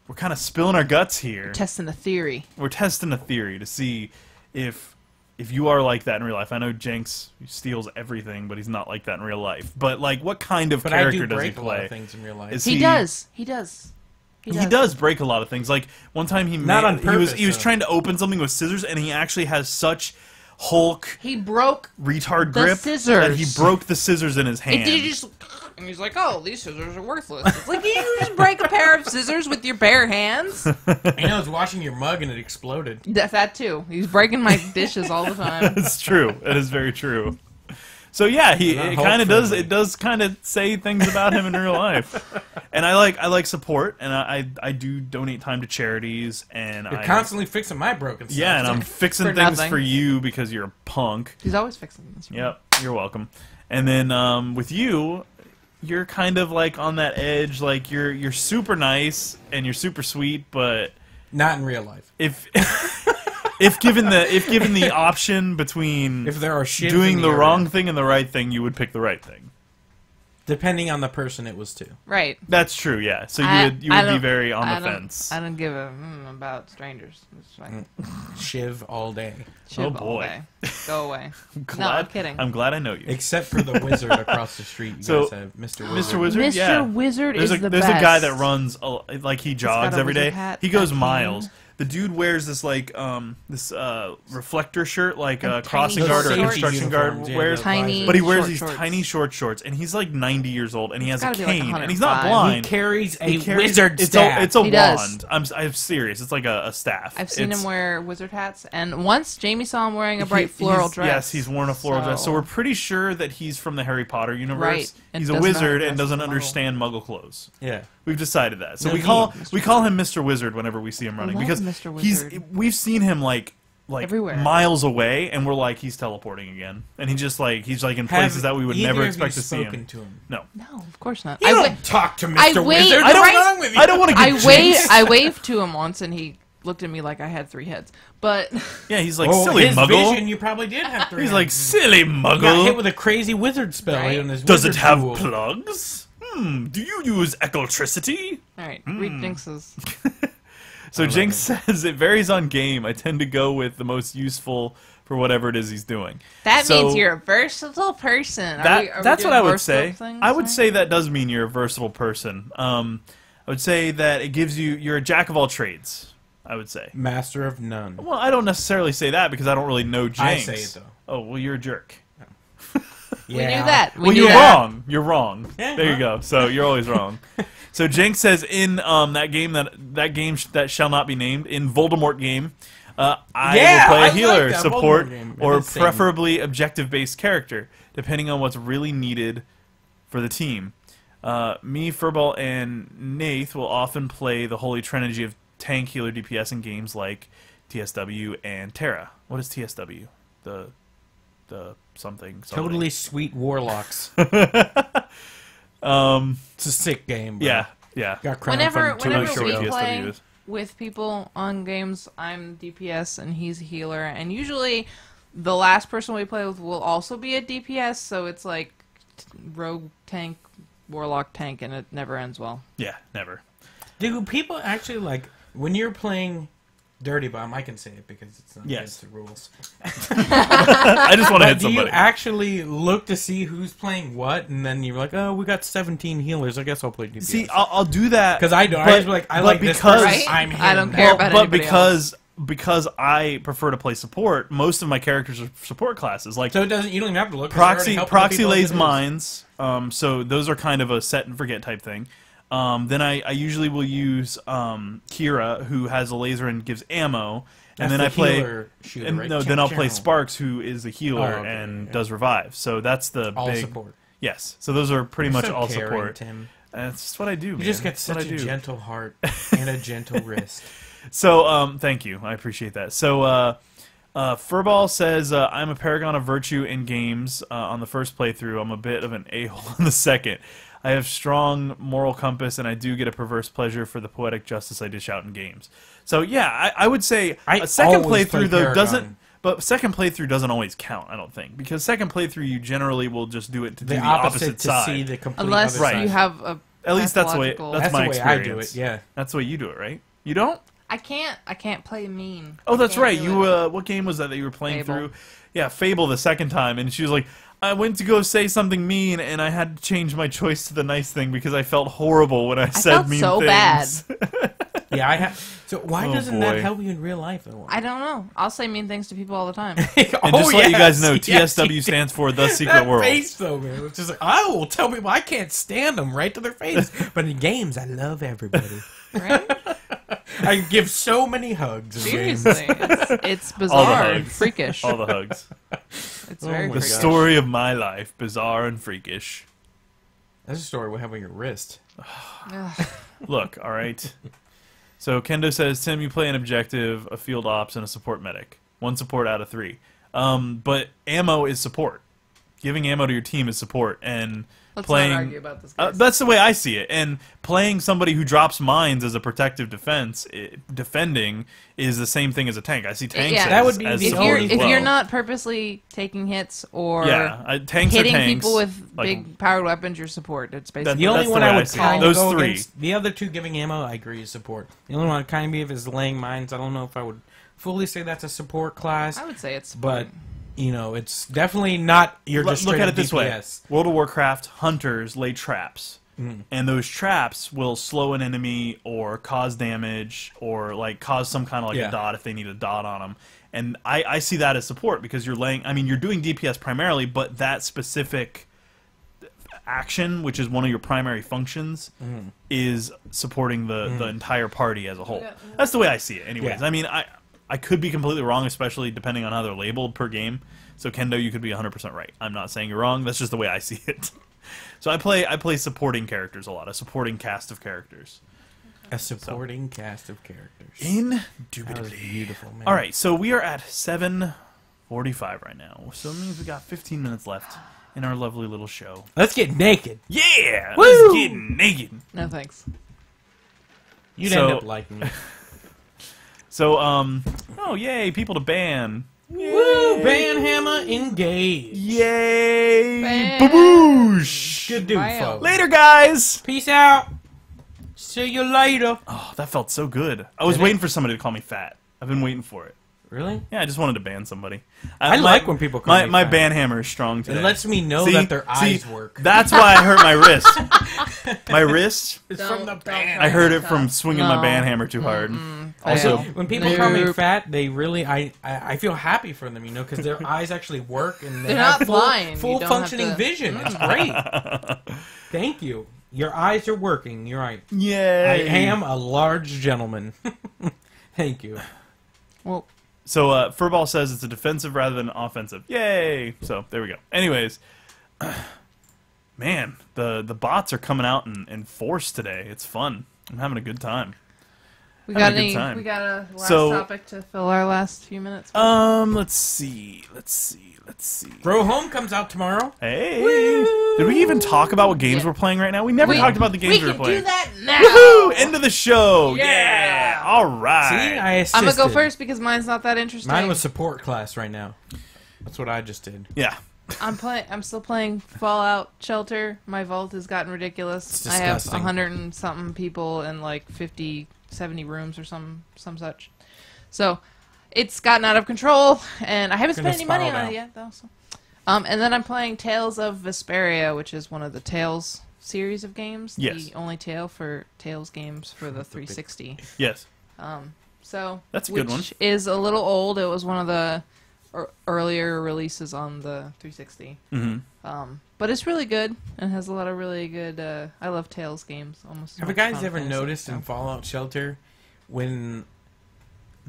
we're kind of spilling our guts here. Testing a theory. We're testing a theory to see if you are like that in real life. I know Jinx steals everything, but he's not like that in real life. But like, what kind of But I character do does he break a lot play? of things in real life. Is He does. He does. He does break a lot of things. Like one time he Not on he was purpose, trying to open something with scissors, and he actually has such Hulk He broke retard the grip scissors. that he broke the scissors in his hand. Did he just? And he's like, "Oh, these scissors are worthless." It's like, you just break a pair of scissors with your bare hands. I know, I was washing your mug and it exploded. That too. He's breaking my dishes all the time. It's true. It is very true. So yeah, Not it Hulk kind of does. friendly. It does kind of say things about him in real life, and I like support, and I do donate time to charities, and You're I constantly fixing my broken stuff. yeah, and I'm fixing For things nothing. for you because you're a punk. He's always fixing this. Yep, you're welcome. And then with you, you're kind of like on that edge. Like you're super nice and you're super sweet, but Not in real life. if if given the option between If there are shit doing in the area, wrong thing and the right thing, you would pick the right thing. depending on the person it was to. Right. That's true. Yeah. So you I would be don't- very on I the don't- fence. I don't give a about strangers. It's fine. Shiv all day. Shiv Oh, all boy. day. Go away. Glad, No, I'm kidding. I'm glad I know you. Except for the wizard across the street. You So, guys have Mr. Wizard. Mr. Wizard, Mr. yeah. Wizard There's is the there's best. a guy that runs like he got jogs a every day. wizard hat, He goes that miles. cane. The dude wears this like this reflector shirt like a And crossing tiny guard or a shorts. construction guard Uniforms, yeah, wears. the Tiny- But he wears short these shorts. tiny short shorts, and he's like 90 years old, and he has a gotta be like cane, and he's not 105. blind. He carries a He carries- wizard it's staff. it's a He does. wand. I'm serious. It's like a staff. I've seen It's- him wear wizard hats, and once Jamie saw him wearing a bright floral dress. Yes, he's worn a floral dress. So we're pretty sure that he's from the Harry Potter universe. Right, and He's a does not wizard dress and doesn't as a Muggle. understand Muggle clothes. yeah. We've decided that. So No, we call him Mr. Wizard whenever we see him running love because Mr. Wizard. we've seen him like Everywhere. miles away, and we're like he's teleporting again, and he's like in places that we would never expect to see him. To him. No, of course not. You don't talk to Mr. wait- Wizard. I don't- What's wrong with you? I don't want to get jinxed. I waved to him once, and he looked at me like I had 3 heads. But Yeah, he's like Oh, silly his muggle. vision, you probably did have 3 He's like silly He got hit muggle. with a crazy wizard spell. Right. On his Does it wizard have tool. plugs? Do you use eccentricity? all right, read Jinx's. So Jinx says it varies on game. I tend to go with the most useful for whatever it is he's doing. That So means you're a versatile person. that's what I would say. I would say say that does mean you're a versatile person. I would say that it gives you're a jack of all trades. I would say. Master of none. Well, I don't necessarily say that because I don't really know Jinx. I say it though. Oh, well, you're a jerk. We knew that. Well, knew you're that. wrong. You're wrong. Yeah, There you well. go. So you're always wrong. So Jinx says in that game that shall not be named, in Voldemort game, I Yeah, will play I a like healer, that support, Voldemort game. or It is same. preferably objective-based character, depending on what's really needed for the team. Me, Furball, and Nath will often play the holy trinity of tank, healer, DPS in games like TSW and Terra. What is TSW? The something. Totally sweet warlocks. Um. It's a sick game. Bro. Yeah. Got crowned Whenever from not whenever sure we what TSW play is. with people on games, I'm DPS and he's a healer, and usually the last person we play with will also be a DPS. So it's like rogue tank, warlock tank, and it never ends well. Yeah, never. Do people actually like when you're playing Dirty Bomb? I can say it because it's not Yes. against the rules. I just want to But hit do you somebody. actually look to see who's playing what, and then you're like, oh, we got 17 healers. I guess I'll play DPS. See, I'll do that because I don't. but- I just be like, I but like this because- person. Right? I'm him. I don't care about but anybody because I prefer to play support, most of my characters are support classes. Like So it doesn't. You don't even have to look. 'cause they're already helping the proxy people as lays it is. mines. So those are kind of a set and forget type thing. Then I usually will use Kira, who has a laser and gives ammo, and That's then the I play. healer shooter, And right? no, then I'll play Channel. Sparks, who is a healer Oh, okay, and yeah. does revive. So that's the All big support. Yes. So those are pretty much So all caring, support. Tim. That's just what I do. You man. just get That's what such I a do. gentle heart and a gentle wrist. So, thank you. I appreciate that. So, Furball says, I'm a paragon of virtue in games on the first playthrough. I'm a bit of an a-hole on the second. I have strong moral compass, and I do get a perverse pleasure for the poetic justice I dish out in games. So, yeah, I would say I a second always play playthrough, though, Paragon. doesn't... But second playthrough doesn't always count, I don't think. Because second playthrough, you generally will just do it to do The the opposite to side. see the complete Unless other side. you have a At least that's the way... pathological- That's That's my the way I experience. do it. Yeah. That's the way you do it, right? You don't? I can't play mean. Oh, I that's can't right. do You it. what game was that you were playing Fable. through? Yeah, Fable the second time, and she was like, I went to go say something mean, and I had to change my choice to the nice thing because I felt horrible when I said felt mean so things. Yeah, I have. So why Oh, doesn't boy. that help you in real life, though? I don't know. I'll say mean things to people all the time. And just to let you guys know, TSW stands for The Secret that World. face, though, man. It's just like, I will tell people I can't stand them right to their face. But in games, I love everybody. Right? I give so many hugs in games. Seriously, it's bizarre and hugs. freakish. All the hugs. It's very my The gosh. story of my life, bizarre and freakish. That's a story we have on your wrist. Ugh. Look, all right. So Kendo says, Tim, you play an objective, a field ops, and a support medic. 1 support out of 3. But ammo is support. Giving ammo to your team is support, and Let's playing. not argue about this. Guys. That's the way I see it. And playing somebody who drops mines as a protective defense, defending, is the same thing as a tank. I see tanks Yeah. as, That would be as the support only- as if well. you're not purposely taking hits or yeah, tanks hitting are tanks. people with like, big powered weapons, your support. It's basically The only That's one the way I I would see it. kind Those of go three. against, the other two giving ammo, I agree, is support. The only one kind of is laying mines. I don't know if I would fully say that's a support class, I would say it's but you know, it's definitely not. You're just look straight at up it this way: DPS. World of Warcraft hunters lay traps, Mm. and those traps will slow an enemy or cause damage or like cause some kind of like Yeah. a dot if they need a dot on them. And I see that as support because you're laying. I mean, you're doing DPS primarily, but that specific action, which is one of your primary functions, is supporting the entire party as a whole. Yeah. That's the way I see it, anyways. Yeah. I mean, I could be completely wrong, especially depending on how they're labeled per game. So Kendo, you could be 100% right. I'm not saying you're wrong. That's just the way I see it. So I play supporting characters a lot, a supporting cast of characters. A supporting cast of characters. Indubitably. That was beautiful, man. All right, so we are at 7:45 right now. So that means we got 15 minutes left in our lovely little show. Let's get naked. Yeah, Woo! let's get naked. No thanks. You'd So- end up liking me. So oh yay, people to ban. Woo! Banhammer engaged. Yay! Ban. Baboosh! Good dude, Wow. folks. Later, guys. Peace out. See you later. Oh, that felt so good. I was Did it? waiting for somebody to call me fat. I've been waiting for it. Really? Yeah, I just wanted to ban somebody. I like when people call my me my fat. ban hammer is strong today. It lets me know See? that their See? eyes work. That's why I hurt my wrist. My wrist. It's Don't- from the don't ban. I heard it from swinging my No. ban hammer too hard. Also, When people call me Nope. fat, they really I feel happy for them, you know, because their eyes actually work and they They're have not blind. You full don't functioning have to- vision. It's great. Thank you. Your eyes are working. You're right. Yay! I am a large gentleman. Thank you. well, So Furball says it's a defensive rather than offensive. Yay! So there we go. Anyways, man, the bots are coming out in force today. It's fun. I'm having a good time. we Having got a good time. we got a last So- topic to fill our last few minutes. Let's see. Grow Home comes out tomorrow. Hey, did we even talk about what games Yeah. we're playing right now? We never talked about the games we were can playing. do that now. Woohoo! End of the show. Yeah. Yeah. All right. See, I assisted. I'm gonna go first because mine's not that interesting. Mine was support class right now. That's what I just did. Yeah. I'm still playing Fallout Shelter. My vault has gotten ridiculous. It's I have disgusting. 100 and something people and like 50, 70 rooms or some such. So it's gotten out of control, and I haven't Gonna spent any money spiral on it down. yet, though. So. And then I'm playing Tales of Vesperia, which is one of the Tales series of games. Yes. The only Tales games for the 360. Yes. So That's a good one. Which is a little old. It was one of the earlier releases on the 360. Mm-hmm. But it's really good and has a lot of really good. I love Tales games. Almost. as Have you much as guys Final ever Fantasy, noticed so. in Fallout Shelter when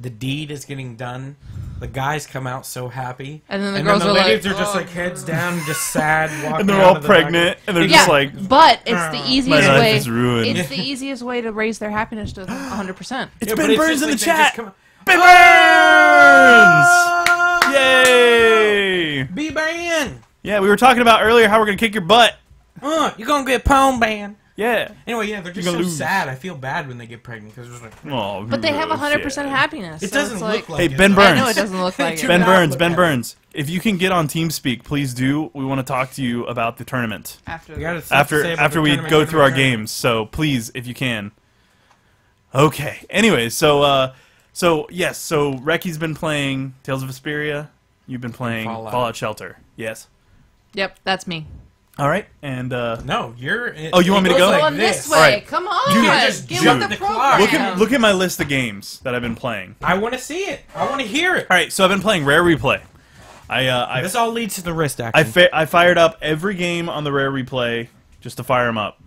the deed is getting done, the guys come out so happy, And then the girls the are ladies like, are just "Oh." like heads down, just sad, walking. And they're out all of the back. pregnant, and they're Yeah, just like, but it's the my easiest life way. is ruined. It's the easiest way to raise their happiness to 100%. It's Yeah, but Ben Burns just in the like they chat. just come- Ben Burns! Yay! Be banned. Yeah, we were talking about earlier how we're gonna kick your butt. You're gonna get pwn banned. Yeah. Anyway, yeah, they're just You're so gonna lose. sad. I feel bad when they get pregnant because it's like, Oh, But they have 100% yeah. happiness. it so doesn't it's look like Hey, it, Ben though. I Burns. know it doesn't look like it. Do Ben not Burns, look Ben at it. Burns. If you can get on TeamSpeak, please do. We want to talk to you about the tournament After You gotta the- stuff to say about after the we tournament, go through our tournament. games. So please, if you can. Okay. Anyways, so yes, so Recky's been playing Tales of Vesperia. You've been playing Fallout. Fallout Shelter. Yes. Yep, that's me. All right. And No, you're. Oh, you want me to it go? goes Going like this way. All right. Come on. Dude, just Get jump with the the clock. program. look at my list of games that I've been playing. I want to see it. I want to hear it. All right, so I've been playing Rare Replay. I This all leads to the wrist action. I fired up every game on the Rare Replay just to fire them up.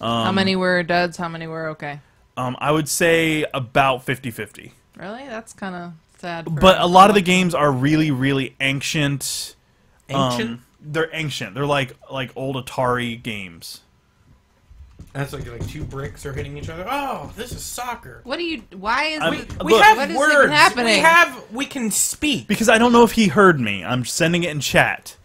How many were duds? How many were okay? I would say about 50-50. Really? That's kind of sad. for But a lot of the much. games are really, really ancient. Ancient? They're ancient. They're like old Atari games. That's like two bricks are hitting each other. Oh, this is soccer. What do you? Why is I'm- it? We Look, have what is words. even happening? We can speak. Because I don't know if he heard me. I'm sending it in chat.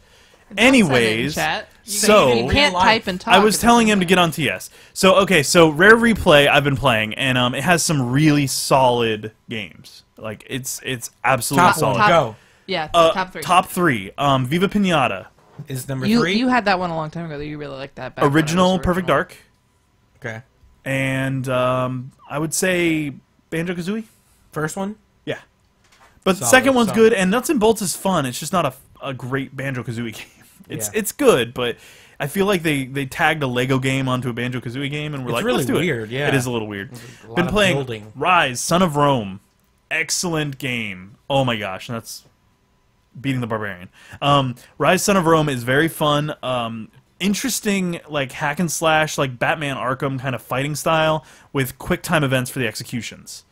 Don't send it in Anyways, chat. You so- you can't Real life. type and talk. I was at the telling same him to time. get on TS. So okay, so Rare Replay I've been playing, and it has some really solid games. Like it's absolutely Top solid. one, go. Yeah, Top three. Viva Pinata, Is number You 3? you had that one a long time ago that you really liked that. Back when it was original Perfect Dark, Okay. and I would say Banjo Kazooie. First one? Yeah, but the Solid, second one's solid. good, and Nuts and Bolts is fun. It's just not a great Banjo Kazooie game. Yeah. It's good, but I feel like they tagged a Lego game onto a Banjo Kazooie game, and we're It's like, really let's do weird, it. yeah. It is a little weird. A lot Been of playing building. Rise, Son of Rome, excellent game. Oh my gosh, and that's beating the barbarian. Rise, Son of Rome is very fun. Interesting, like hack and slash, like Batman Arkham kind of fighting style with quick time events for the executions.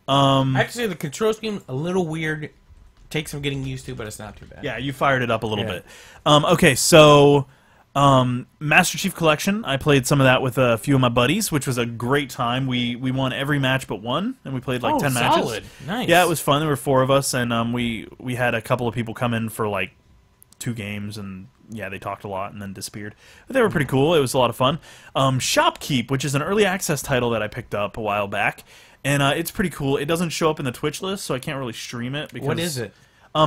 Actually, the control scheme a little weird. Takes some getting used to, but it's not too bad. Yeah, you fired it up a little Yeah. bit. Okay, so Master Chief Collection. I played some of that with a few of my buddies, which was a great time. We won every match but one, and we played like 10 matches. Solid. Nice. Yeah, it was fun. There were 4 of us, and we had a couple of people come in for like 2 games, and yeah, they talked a lot and then disappeared. But they were pretty cool. It was a lot of fun. Shopkeep, which is an early access title that I picked up a while back, and it's pretty cool. It doesn't show up in the Twitch list, so I can't really stream it. Because, what is it?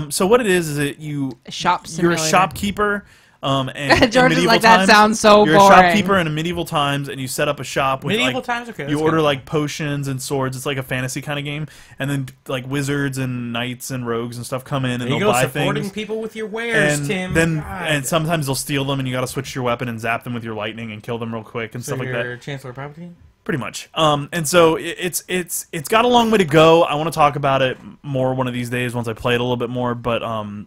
So what it is that you're a shopkeeper. And George is like, times, that sounds so you're boring. You're a shopkeeper in medieval times, and you set up a shop with medieval times. Okay, you order like potions and swords. It's like a fantasy kind of game, and then like wizards and knights and rogues and stuff come in, and they'll buy supporting things. People with your wares, and Tim. Then and sometimes they'll steal them, and you got to switch your weapon and zap them with your lightning and kill them real quick and stuff like that. Chancellor Palpatine. Pretty much. And so it's got a long way to go. I want to talk about it more one of these days once I play it a little bit more. But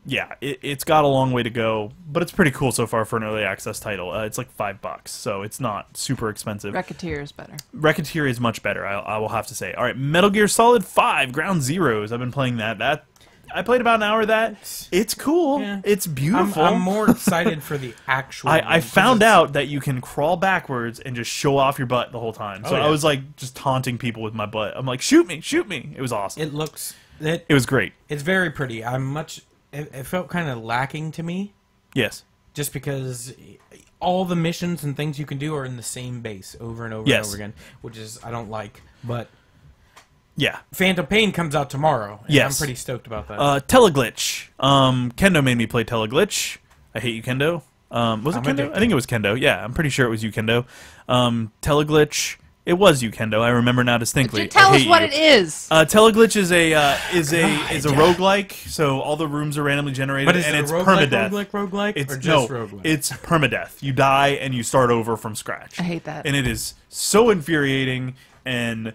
yeah, it's got a long way to go. But it's pretty cool so far for an early access title. It's like $5, so it's not super expensive. Racketeer is better. Racketeer is much better, I will have to say. All right, Metal Gear Solid 5, Ground Zeroes. I've been playing that. I played about an hour of that. It's cool. Yeah. It's beautiful. I'm more excited for the actual. I found out that you can crawl backwards and just show off your butt the whole time. So I was like just taunting people with my butt. I'm like, shoot me, shoot me. It was awesome. It looks. It was great. It's very pretty. It felt kind of lacking to me. Yes. Just because all the missions and things you can do are in the same base over and over and over again, which is I don't like, but. Yeah. Phantom Pain comes out tomorrow. And I'm pretty stoked about that. Teleglitch. Kendo made me play Teleglitch. I hate you, Kendo. Was it Kendo? I think it was Kendo. Yeah, I'm pretty sure it was you, Kendo. Teleglitch. It was you, Kendo. I remember now distinctly. Tell us what it is. Teleglitch is a roguelike. So all the rooms are randomly generated, but and it's permadeath. Roguelike, or just roguelike? It's permadeath. You die and you start over from scratch. I hate that. And it is so infuriating. And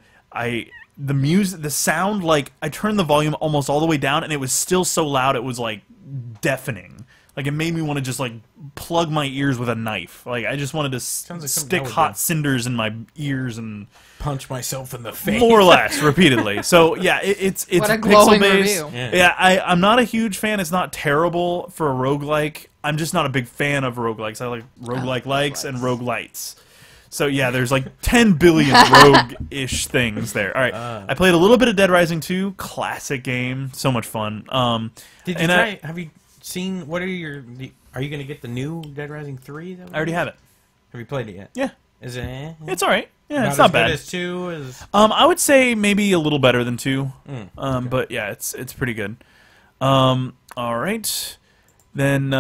the music, the sound, like, I turned the volume almost all the way down, and it was still so loud it was, like, deafening. Like, it made me want to just, like, plug my ears with a knife. Like, I just wanted to stick hot cinders in my ears and... punch myself in the face. More or less, repeatedly. So, yeah, it's what a glowing pixel-based. Review. Yeah, I'm not a huge fan. It's not terrible for a roguelike. I'm just not a big fan of roguelikes. I like roguelike-likes and roguelites. So yeah, there's like 10 billion rogue-ish things there. All right, I played a little bit of Dead Rising 2, classic game, so much fun. Did you try? Have you seen? What are you going to get the new Dead Rising 3? I already have it. Have you played it yet? Yeah. Is it? It's all right. Yeah, it's not not bad. As 2 is. I would say maybe a little better than 2. Okay. But yeah, it's pretty good. All right. Then,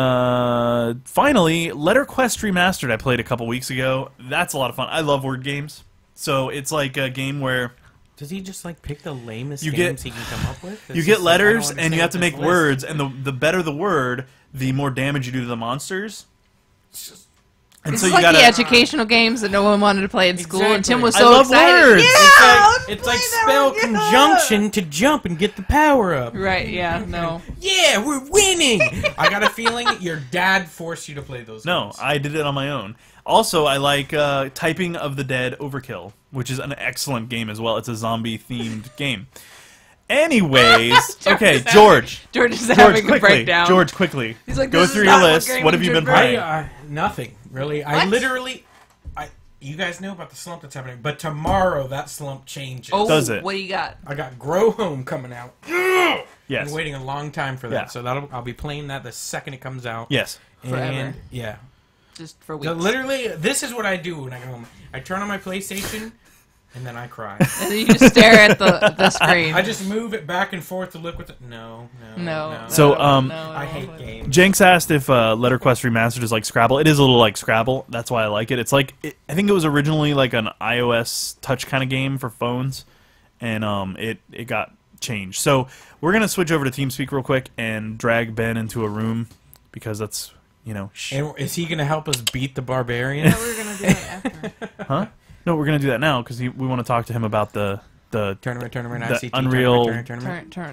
finally, Letter Quest Remastered I played a couple weeks ago. That's a lot of fun. I love word games. So it's like a game where... Does he just, like, pick the lamest games he can come up with? You get letters, and you have to make words, and the better the word, the more damage you do to the monsters. It's just... It's like the educational games that no one wanted to play in school, and Tim was so excited. Words. Yeah, it's like spell conjunction to jump and get the power up. Right? Yeah. No. Yeah, we're winning. I got a feeling your dad forced you to play those. No, games. I did it on my own. Also, I like Typing of the Dead Overkill, which is an excellent game as well. It's a zombie-themed game. Anyways, okay, George is having a breakdown. George, quickly. He's like, go through your list. What have you been playing? Nothing, really. You guys know about the slump that's happening, but tomorrow that slump changes. Oh, does it? What do you got? I got Grow Home coming out. Yes. I've been waiting a long time for that, so I'll be playing that the second it comes out. Yes. Forever. Yeah. Just for weeks. So literally, this is what I do when I go home. I turn on my PlayStation, and then I cry. And then you just stare at the screen. I just move it back and forth to look with it. No. So, I hate games. Jenks asked if Letter Quest Remastered is like Scrabble. It is a little like Scrabble. That's why I like it. It's like, I think it was originally like an iOS touch kind of game for phones, and it got changed. So we're going to switch over to TeamSpeak real quick and drag Ben into a room, because that's, And is he going to help us beat the barbarian? No, we're going to do it after. Huh? No, we're going to do that now, because we want to talk to him about the tournament, the ICT, Unreal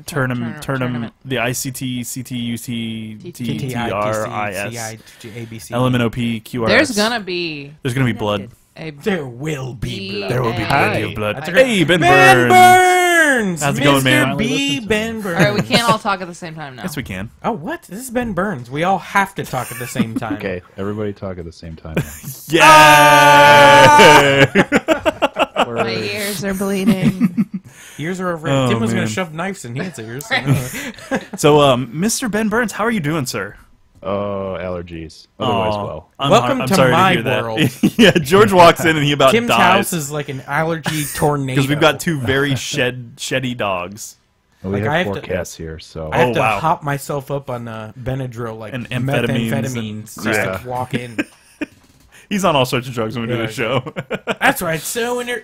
tournament, the ICT, CTUT, TTRIS, ABC, LMNOP, QRS. There's gonna be There will be blood. There will be plenty of blood. Hey, Ben Burns! Burns. How's it Mr. going, man? B. Ben Burns. All right, we can't all talk at the same time now. Yes, we can. Oh, what? This is Ben Burns. We all have to talk at the same time. Okay, everybody talk at the same time. Yeah. My ears are bleeding. Ears are over. Oh, Tim was going man. to shove knives in his ears. So, Mr. Ben Burns, how are you doing, sir? Oh, allergies. Otherwise, Aw, well. Welcome to sorry my hear that. world. Yeah, George walks in and he about Tim's dies. house is like an allergy tornado. Because we've got two very sheddy dogs. We Like, I have have 4 to- cats here, so I have Oh, to wow. hop myself up on Benadryl, like And amphetamines methamphetamines, and just crap. to walk in. He's on all sorts of drugs when we do Yeah, the show. That's right. So when you're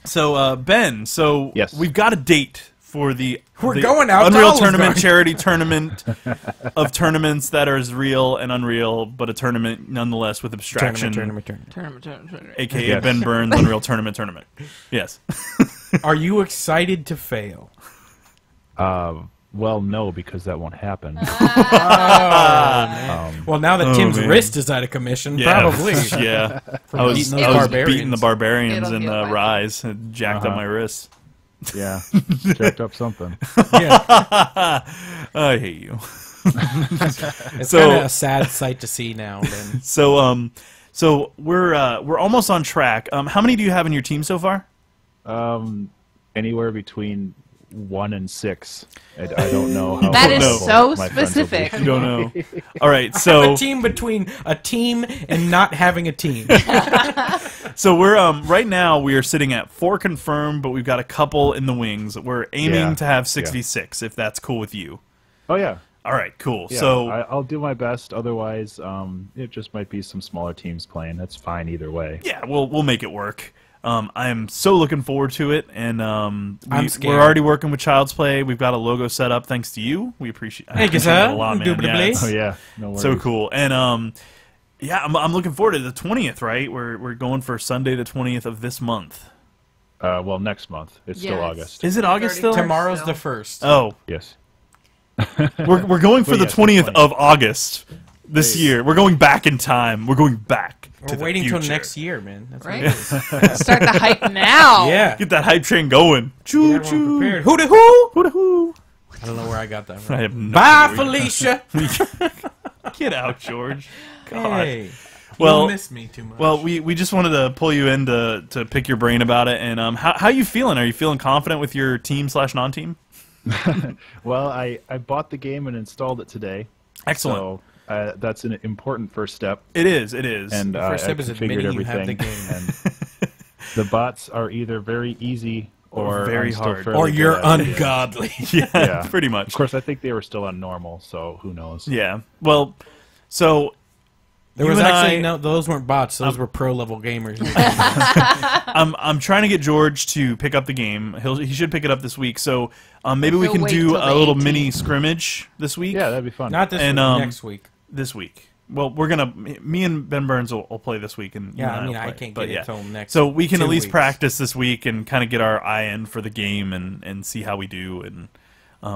So, Ben, so Yes. we've got a date for the going out to Unreal Olive Tournament Garden. charity tournament of tournaments that are as real and unreal, but a tournament nonetheless with abstraction, tournament. aka Yes. Ben Burns Unreal Tournament. Yes. Are you excited to fail? well, no, because that won't happen. Well, now that Oh, Tim's man. wrist is out of commission, Yeah. probably. Yeah. From I was beating those barbarians. beating the barbarians It'll in get back. Rise. It jacked up my wrists. Yeah, checked up something. Yeah. I hate you. It's So- kind of a sad sight to see now. Then So we're almost on track. How many do you have in your team so far? Anywhere between 1 and 6. I don't know how. That is No. so my friends will be. specific. You don't know. All right, have so a team between a team and not having a team. so we're right now we are sitting at 4 confirmed, but we've got a couple in the wings. We're aiming Yeah. to have 66, if that's cool with you. Oh yeah. All right, cool. Yeah, So I'll do my best. Otherwise, it just might be some smaller teams playing. That's fine either way. yeah, we'll make it work. I am so looking forward to it, and I'm scared. we're already working with Child's Play. We've got a logo set up thanks to you. We appreciate. I Thank you, appreciate sir. it a lot, man. Indubitably. Yeah, it's Oh yeah. No worries. so cool, and yeah, I'm looking forward to the 20th. Right, we're going for Sunday the 20th of this month. Well, next month. It's still Yes. August. Is it August still? Tomorrow's Still. the 1st. Oh, Yes. we're going for Well, the yes, 20th 20th. of August this year. We're going back in time. We're going back. We're to the waiting till future. next year, man. That's Right? what it is. Start the hype now. Yeah. Get that hype train going. Choo Everyone choo. prepared. Who the who? Hoo da hoo. I don't know where I got that I from. have no Bye, idea where you- Felicia. Get out, George. God. Hey, Well- you miss me too much. Well, we just wanted to pull you in to pick your brain about it. And how you feeling? Are you feeling confident with your team / non-team? Well, I bought the game and installed it today. Excellent. So that's an important first step. It is. It is. And The first I step is configured admitting you have everything. the game. And the bots are either very easy or very I'm still hard. fairly or good you're at it. ungodly. yeah, Yeah. pretty Of much. course, I think they were still on normal, so who knows? Yeah. Well, so There you was and actually I- no; those weren't bots; those were pro level gamers. I'm trying to get George to pick up the game. He should pick it up this week. So maybe we He'll can wait do till a the little 18th. mini scrimmage this week. Yeah, that'd be fun. Not this And, week, next week. This week. Well, we're gonna. Me and Ben Burns will play this week, and you Yeah, and I mean, will I play. can't But get yeah. it till next. So we can 2 at least weeks. practice this week and kind of get our eye in for the game and see how we do. And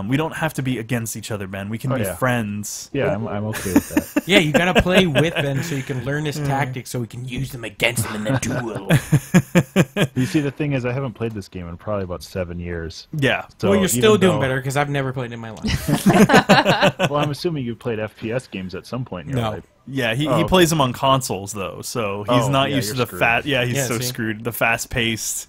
we don't have to be against each other, Ben. We can Oh, be yeah. friends. Yeah, I'm okay with that. Yeah, you gotta play with Ben so you can learn his tactics, so we can use them against him in the duel. You see, the thing is, I haven't played this game in probably about 7 years. Yeah. So well, you're still even doing though- better because I've never played in my life. Well, I'm assuming you played FPS games at some point in your No. life. Yeah, he Oh. plays them on consoles though, so he's Oh, not yeah, used to you're the screwed. fat. Yeah, he's Yeah, so see? screwed. The fast-paced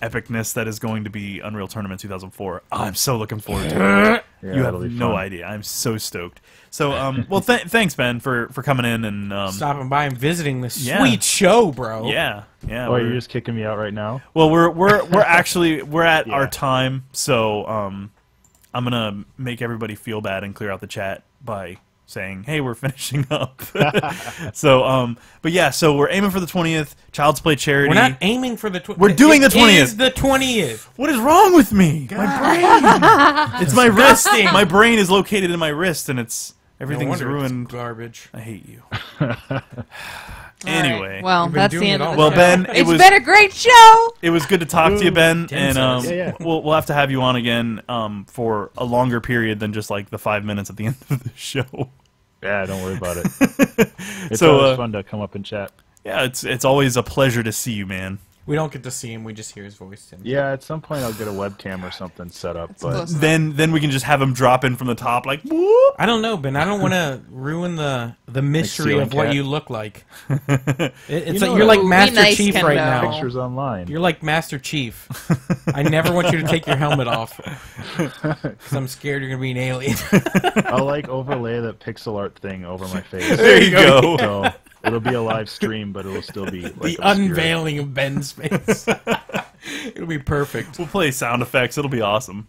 epicness that is going to be Unreal Tournament 2004. Oh, I'm so looking forward to it. Yeah, You have that'll be no fun. idea. I'm so stoked. So, well, thanks, Ben, for coming in and Stopping by and visiting this Yeah. sweet show, bro. yeah. Oh, we're- you're just kicking me out right now? Well, we're actually we're at our Yeah. time, so I'm gonna make everybody feel bad and clear out the chat by saying, "Hey, we're finishing up." So, but yeah, so we're aiming for the 20th. Child's Play charity. We're not aiming for the 20th. We're doing the 20th. It is the 20th. What is wrong with me? My brain. It's my wrist. Disgusting. My brain is located in my wrist, and it's No everything's wonder it's ruined. garbage. I hate you. All right. Anyway, Well, You've been that's doing the it end of all the Well, show. Ben, it It's was- been a great show. it was good to talk to you, Ben, Tim and says. Yeah, yeah. we'll have to have you on again for a longer period than just like the 5 minutes at the end of the show. Yeah, don't worry about it. It's So, always fun to come up and chat. Yeah, it's always a pleasure to see you, man. We don't get to see him. We just hear his voice. Tim. Yeah, at some point I'll get a webcam or something set up. But close. Then we can just have him drop in from the top, like whoop. I don't know, Ben. I don't want to ruin the mystery ceiling of what cat? you look like. It's know like you're like Be Master nice, Chief Kendo. right now. pictures online. You're like Master Chief. I never want you to take your helmet off because I'm scared you're gonna be an alien. I'll like overlay that pixel art thing over my face. There you go. So it'll be a live stream, but it'll still be like The obscure. unveiling of Ben's face. It'll be perfect. We'll play sound effects. It'll be awesome.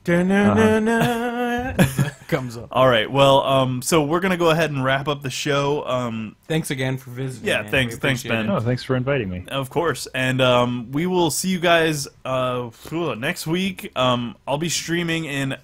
Comes up. All right. Well, so we're gonna go ahead and wrap up the show. Thanks again for visiting. Yeah, man. thanks, We thanks, appreciate Ben. it. Oh, thanks for inviting me. Of course, and we will see you guys next week. I'll be streaming in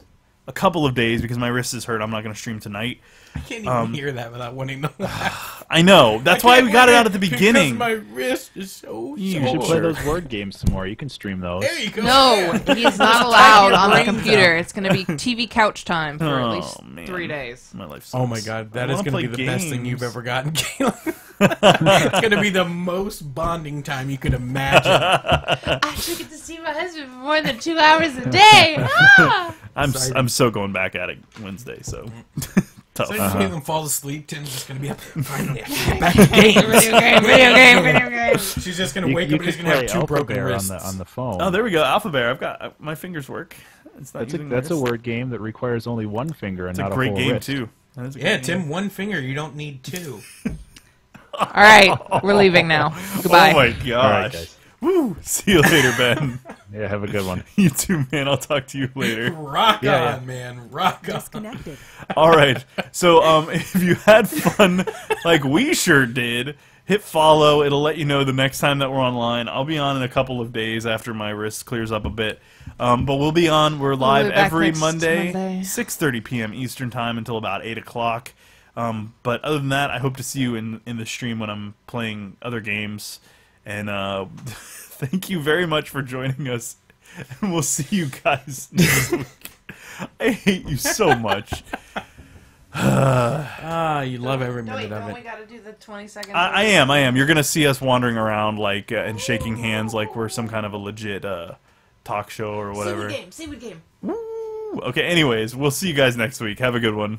a couple of days because my wrist is hurt. I'm not going to stream tonight. I can't even hear that without wanting to laugh. I know. That's why we got it out at the beginning. Because my wrist is so You You should Oh, play sure. those word games some more. You can stream those. There you go. No, he's not allowed on the brains computer. out. It's going to be TV couch time for at Oh, least man. 3 days. My life. Oh my sucks. god, I that is wanna going to be play the best thing you've games. ever gotten, Caleb. It's going to be the most bonding time you could imagine. I actually get to see my husband for more than 2 hours a day. Ah! I'm so going back at it Wednesday. So tough. So if Caleb falls asleep, Tim's just going to be up there. Finally, I can get back to games. Video game. She's just going to wake You up and could he's going to have play 2 Alpha broken Bear wrists. on the phone. Oh, there we go. Alpha Bear. I've got my fingers work. It's not That's a using my that's a wrist. word game that requires only one finger and It's a not great whole game wrist. too. That is a Yeah, great Tim, game. one finger. You don't need 2. All right, we're leaving now. Goodbye. Oh my gosh. All right, guys. Woo. See you later, Ben. Yeah, have a good one. You too, man. I'll talk to you later. Rock Yeah, on, man. Rock on. Disconnected. All right. So, if you had fun like we sure did, hit follow. It'll let you know the next time that we're online. I'll be on in a couple of days after my wrist clears up a bit. But we'll be on. We're live be back every next Monday, Monday. 6:30 p.m. Eastern time until about 8 o'clock. But other than that, I hope to see you in the stream when I'm playing other games. And thank you very much for joining us. And we'll see you guys next week. I hate you so much. You love every No, minute wait, of don't we it. got to do the 20 seconds? I am. You're gonna see us wandering around like and shaking hands like we're some kind of a legit talk show or whatever. Seaweed game. Woo! Okay. Anyways, we'll see you guys next week. Have a good one.